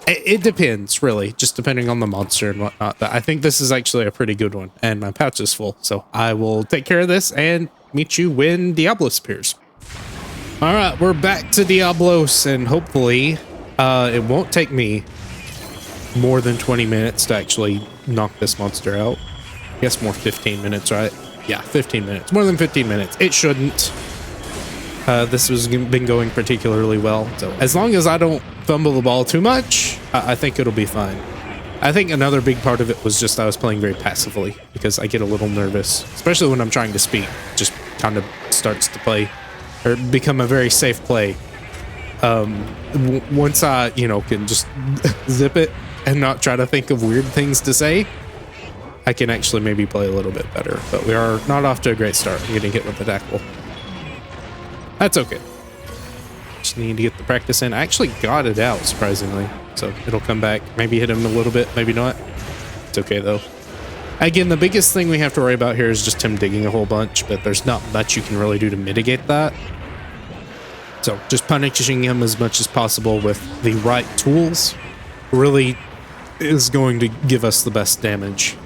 It depends, really, just depending on the monster and whatnot. But I think this is actually a pretty good one, and my pouch is full. So I will take care of this and meet you when Diablos appears. All right, we're back to Diablos, and hopefully it won't take me more than 20 minutes to actually knock this monster out. I guess more 15 minutes, right? Yeah, 15 minutes. More than 15 minutes. It shouldn't. This has been going particularly well. So as long as I don't fumble the ball too much, I think it'll be fine. I think another big part of it was just I was playing very passively because I get a little nervous, especially when I'm trying to speak. Just kind of starts to play or become a very safe play. Once I, can just zip it and not try to think of weird things to say, I can actually maybe play a little bit better. But we are not off to a great start. I'm getting hit with the tackle. That's okay. Just need to get the practice in. I actually got it out, surprisingly. So it'll come back. Maybe hit him a little bit, maybe not. It's okay, though. Again, the biggest thing we have to worry about here is just him digging a whole bunch, but there's not much you can really do to mitigate that. So just punishing him as much as possible with the right tools really is going to give us the best damage.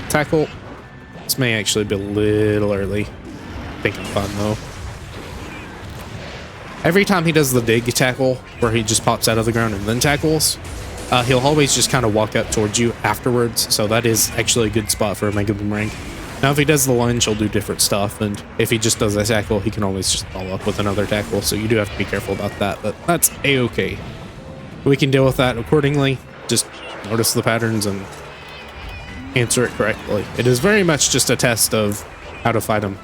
Tackle. This may actually be a little early. I think I'm fine though. Every time he does the dig tackle, where he just pops out of the ground and then tackles, he'll always just kind of walk up towards you afterwards. So that is actually a good spot for a Mega Boomerang. Now, if he does the lunge, he'll do different stuff. And if he just does a tackle, he can always just follow up with another tackle. So you do have to be careful about that. But that's a-okay. We can deal with that accordingly. Just notice the patterns and answer it correctly. It is very much just a test of how to fight him.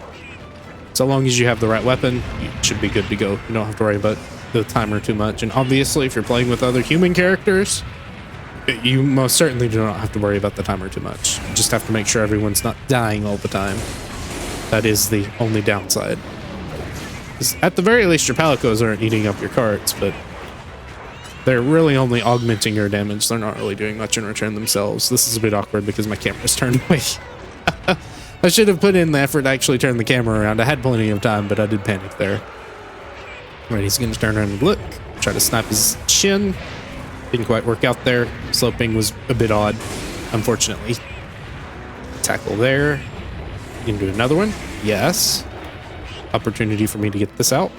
So long as you have the right weapon, you should be good to go. You don't have to worry about the timer too much. And obviously, if you're playing with other human characters, you most certainly do not have to worry about the timer too much. You just have to make sure everyone's not dying all the time. That is the only downside. 'Cause at the very least, your palicos aren't eating up your carts, but they're really only augmenting your damage. They're not really doing much in return themselves. This is a bit awkward because my camera's turned away. I should have put in the effort to actually turn the camera around. I had plenty of time, but I did panic there. Right, he's going to turn around and look. Try to snap his chin. Didn't quite work out there. Sloping was a bit odd, unfortunately. Tackle there. You can do another one. Yes. Opportunity for me to get this out.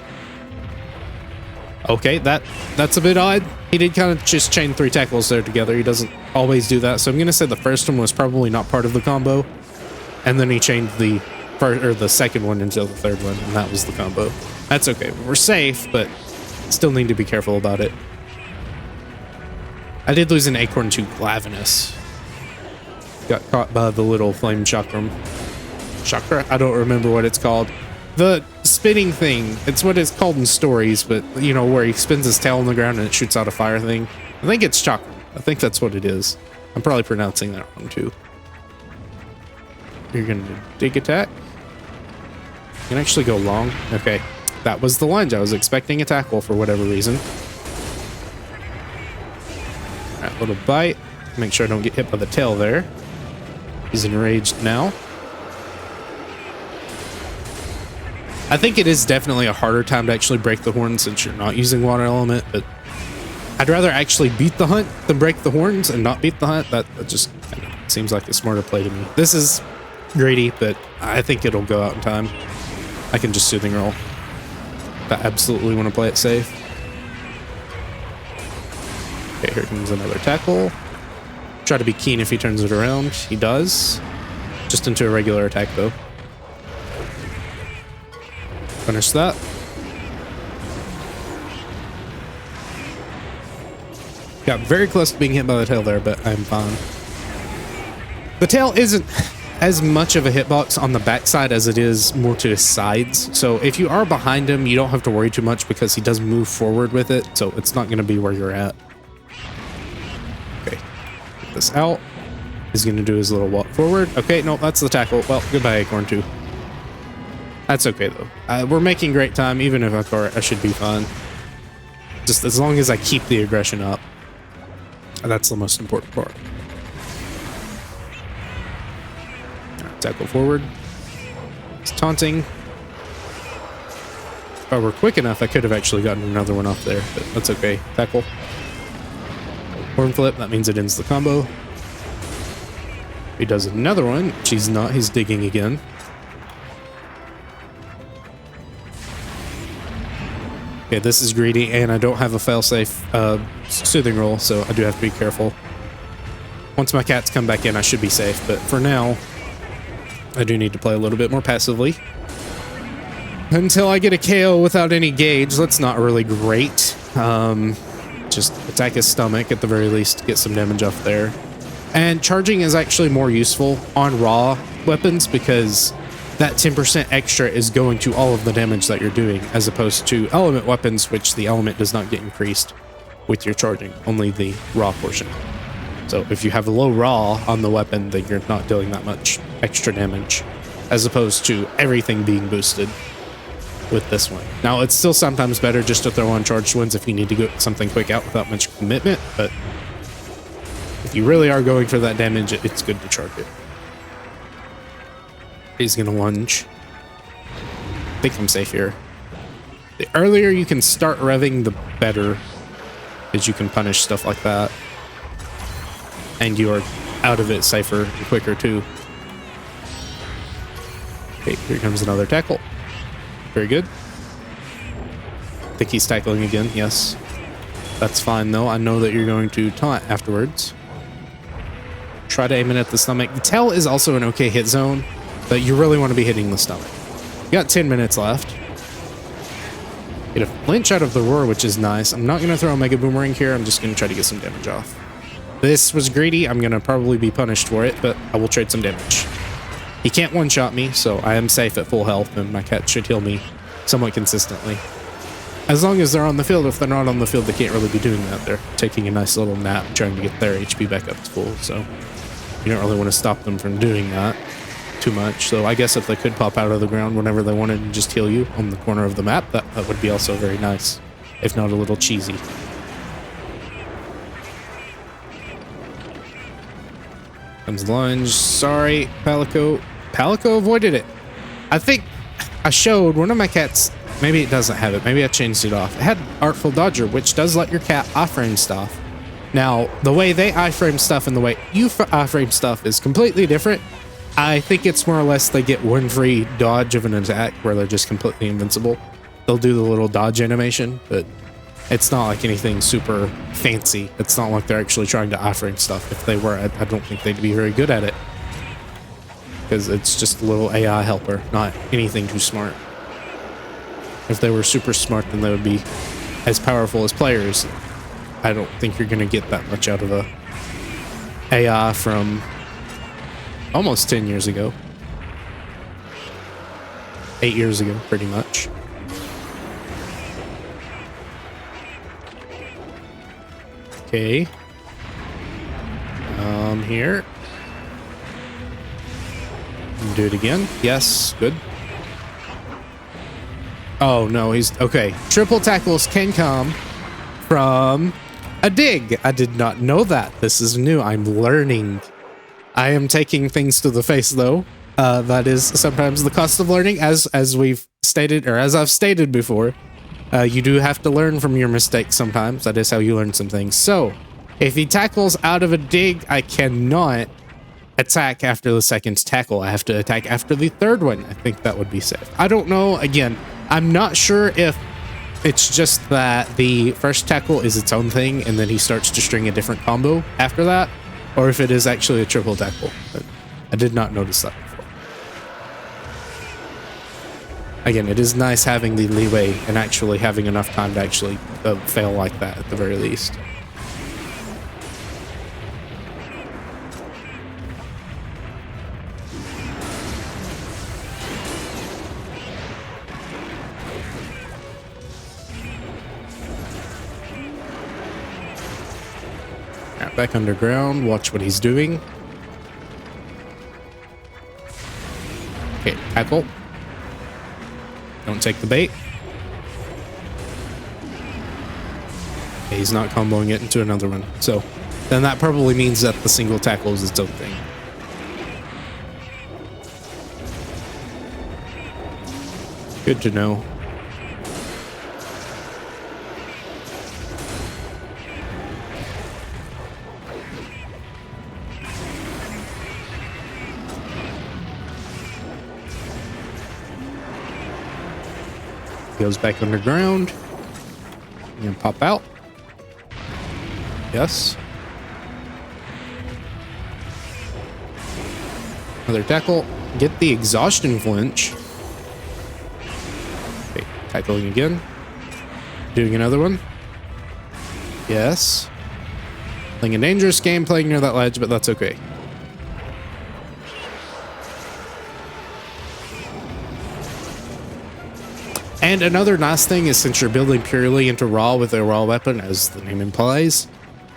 Okay, that's a bit odd. He did kind of just chain 3 tackles there together. He doesn't always do that. So I'm going to say the first one was probably not part of the combo. And then he chained the second one into the third one, and that was the combo. That's okay. We're safe, but still need to be careful about it. I did lose an acorn to Glavenus. Got caught by the little flame chakram. Chakra? I don't remember what it's called. The spinning thing. It's what it's called in stories, but you know, where he spins his tail on the ground and it shoots out a fire thing. I think it's chakra. I think that's what it is. I'm probably pronouncing that wrong too. You're gonna dig attack. You can actually go long. Okay. That was the lunge. I was expecting a tackle for whatever reason. Alright, little bite. Make sure I don't get hit by the tail there. He's enraged now. I think it is definitely a harder time to actually break the horn since you're not using water element, but I'd rather actually beat the hunt than break the horns and not beat the hunt. That just kind of seems like a smarter play to me. This is greedy, but I think it'll go out in time. I can just soothing roll. I absolutely want to play it safe. Okay, here comes another tackle. Try to be keen if he turns it around. He does. Just into a regular attack, though. Finish that. Got very close to being hit by the tail there, but I'm fine. The tail isn't as much of a hitbox on the backside as it is more to his sides. So if you are behind him, you don't have to worry too much because he does move forward with it. So it's not going to be where you're at. Okay. Get this out. He's going to do his little walk forward. Okay, no, that's the tackle. Well, goodbye, Acorn 2. That's okay, though. We're making great time. Even if I cart, I should be fine. Just as long as I keep the aggression up. That's the most important part. Right, tackle forward. It's taunting. If I were quick enough, I could have actually gotten another one off there, but that's okay. Tackle. Horn flip, that means it ends the combo. He does another one, which he's not. He's digging again. Okay, this is greedy, and I don't have a failsafe soothing roll, so I do have to be careful. Once my cats come back in, I should be safe, but for now, I do need to play a little bit more passively. Until I get a KO without any gauge, that's not really great. Just attack his stomach at the very least to get some damage off there. And charging is actually more useful on raw weapons because that 10% extra is going to all of the damage that you're doing, as opposed to element weapons, which the element does not get increased with your charging, only the raw portion. So if you have a low raw on the weapon, then you're not dealing that much extra damage, as opposed to everything being boosted with this one. Now, it's still sometimes better just to throw on charged ones if you need to get something quick out without much commitment, but if you really are going for that damage, it's good to charge it. He's gonna lunge. I think I'm safe here. The earlier you can start revving, the better, as you can punish stuff like that. And you are out of it safer and quicker too. Okay, here comes another tackle. Very good. I think he's tackling again, yes. That's fine though. I know that you're going to taunt afterwards. Try to aim it at the stomach. The tail is also an okay hit zone, but you really want to be hitting the stomach. You got 10 minutes left. Get a flinch out of the roar, which is nice. I'm not going to throw a Mega Boomerang here. I'm just going to try to get some damage off. This was greedy. I'm going to probably be punished for it, but I will trade some damage. He can't one-shot me, so I am safe at full health, and my cat should heal me somewhat consistently. As long as they're on the field. If they're not on the field, they can't really be doing that. They're taking a nice little nap, trying to get their HP back up to full, so you don't really want to stop them from doing that. too much. So I guess if they could pop out of the ground whenever they wanted and just heal you on the corner of the map, that would be also very nice, if not a little cheesy. Comes lunge. Sorry, Palico. Palico avoided it. I think I showed one of my cats. Maybe it doesn't have it. Maybe I changed it off. It had Artful Dodger, which does let your cat iframe stuff. Now, the way they iframe stuff and the way you iframe stuff is completely different. I think it's more or less they get one free dodge of an attack where they're just completely invincible. They'll do the little dodge animation, but it's not like anything super fancy. It's not like they're actually trying to iframe stuff. If they were, I don't think they'd be very good at it. Because it's just a little AI helper, not anything too smart. If they were super smart, then they would be as powerful as players. I don't think you're going to get that much out of a AI from almost 10 years ago. 8 years ago, pretty much. Okay. Here. Do it again. Yes, good. Oh, no, he's... Okay. Triple tackles can come from a dig. I did not know that. This is new. I'm learning. I am taking things to the face, though. That is sometimes the cost of learning, as we've stated, or as I've stated before. You do have to learn from your mistakes sometimes. That is how you learn some things. So, if he tackles out of a dig, I cannot attack after the second tackle. I have to attack after the third one. I think that would be safe. I don't know. Again, I'm not sure if it's just that the first tackle is its own thing and then he starts to string a different combo after that, or if it is actually a triple tackle. But I did not notice that before. Again, it is nice having the leeway and actually having enough time to actually fail like that at the very least. Back underground, watch what he's doing. Okay, tackle. Don't take the bait. Okay, he's not comboing it into another one. So then that probably means that the single tackle is its own thing. Good to know. Goes back underground. And pop out. Yes. Another tackle. Get the exhaustion flinch. Okay, tackling again. Doing another one. Yes. Playing a dangerous game, playing near that ledge, but that's okay. And another nice thing is, since you're building purely into raw with a raw weapon, as the name implies,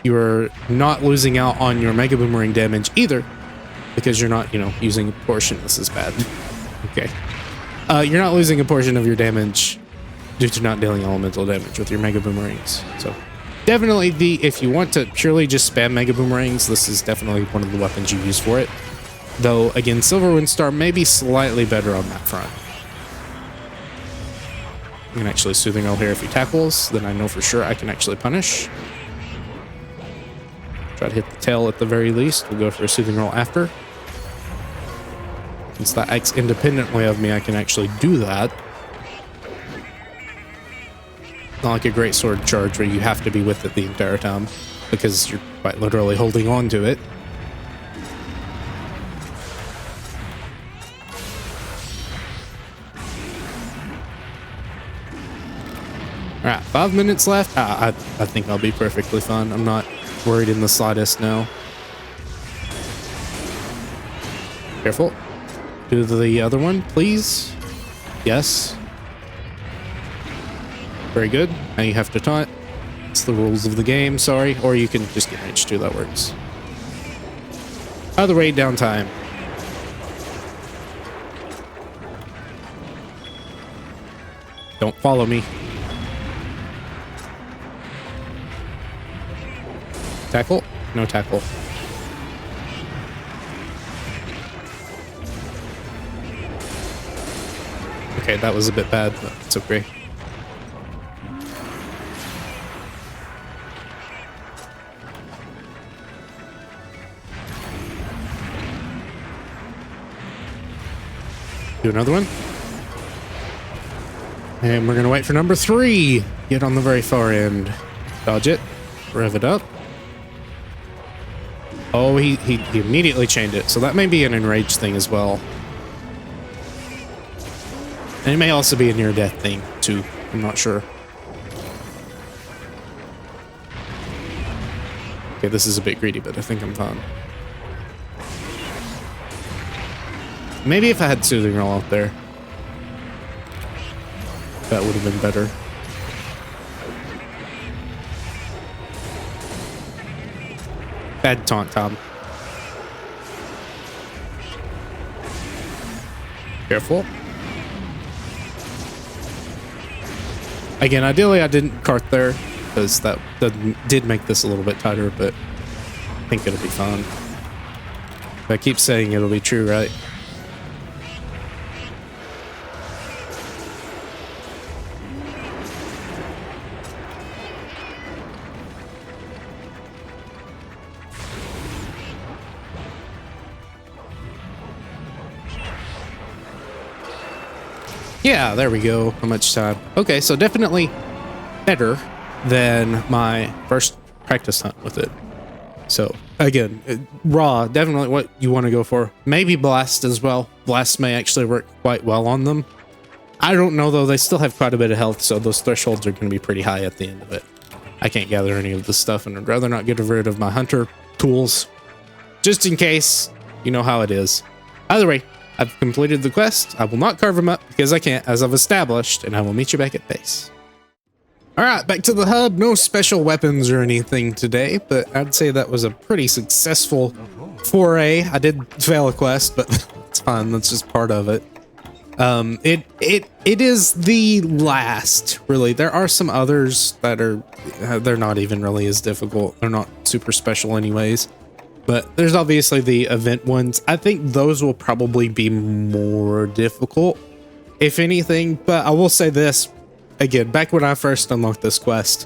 you are not losing out on your Mega Boomerang damage either, because you're not, using a portion. This is bad. Okay. You're not losing a portion of your damage due to not dealing elemental damage with your Mega Boomerangs. So definitely if you want to purely just spam Mega Boomerangs, this is definitely one of the weapons you use for it. Though, again, Silver Windstar may be slightly better on that front. I can actually Soothing Roll here if he tackles, then I know for sure I can actually punish. Try to hit the tail at the very least. We'll go for a Soothing Roll after. Since that acts independently of me, I can actually do that. Not like a Great Sword charge where you have to be with it the entire time, because you're quite literally holding on to it. Alright, 5 minutes left. I think I'll be perfectly fine. I'm not worried in the slightest now. Careful. Do the other one, please. Yes. Very good. Now you have to taunt. It's the rules of the game, sorry. Or you can just get H2, that works. Either way, downtime. Don't follow me. Tackle? No tackle. Okay, that was a bit bad, but it's okay. Do another one. And we're gonna wait for number 3. Get on the very far end. Dodge it. Rev it up. Oh, he immediately chained it, so that may be an enraged thing as well. And it may also be a near-death thing, too. I'm not sure. Okay, this is a bit greedy, but I think I'm fine. Maybe if I had Soothing Roll out there, that would have been better. Bad taunt, Tom. Careful. Again, ideally I didn't cart there, because that did make this a little bit tighter, but I think it'll be fine. If I keep saying it'll be true, right? Yeah, there we go. How much time? Okay, so definitely better than my first practice hunt with it. So again, raw, definitely what you want to go for. Maybe blast as well. Blast may actually work quite well on them. I don't know though, they still have quite a bit of health, so those thresholds are going to be pretty high at the end of it. I can't gather any of this stuff, and I'd rather not get rid of my hunter tools. Just in case, you know how it is. Either way, I've completed the quest. I will not carve them up because I can't, as I've established, and I will meet you back at base. Alright, back to the hub. No special weapons or anything today, but I'd say that was a pretty successful foray. I did fail a quest, but it's fine. That's just part of it. It is the last, really. There are some others that are, they're not even really as difficult. They're not super special anyways. But there's obviously the event ones. I think those will probably be more difficult, if anything. But I will say this, again, back when I first unlocked this quest,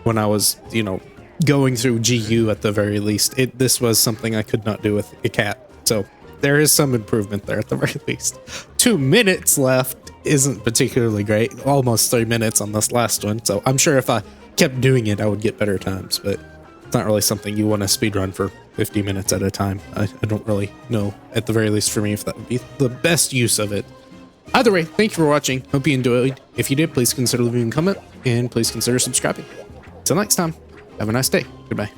when I was, you know, going through GU at the very least, this was something I could not do with a cat. So there is some improvement there at the very least. 2 minutes left isn't particularly great. Almost 3 minutes on this last one. So I'm sure if I kept doing it, I would get better times. But it's not really something you want to speedrun for 50 minutes at a time. I don't really know, at the very least for me, if that would be the best use of it. Either way, thank you for watching. Hope you enjoyed. If you did, please consider leaving a comment and please consider subscribing. Till next time, have a nice day. Goodbye.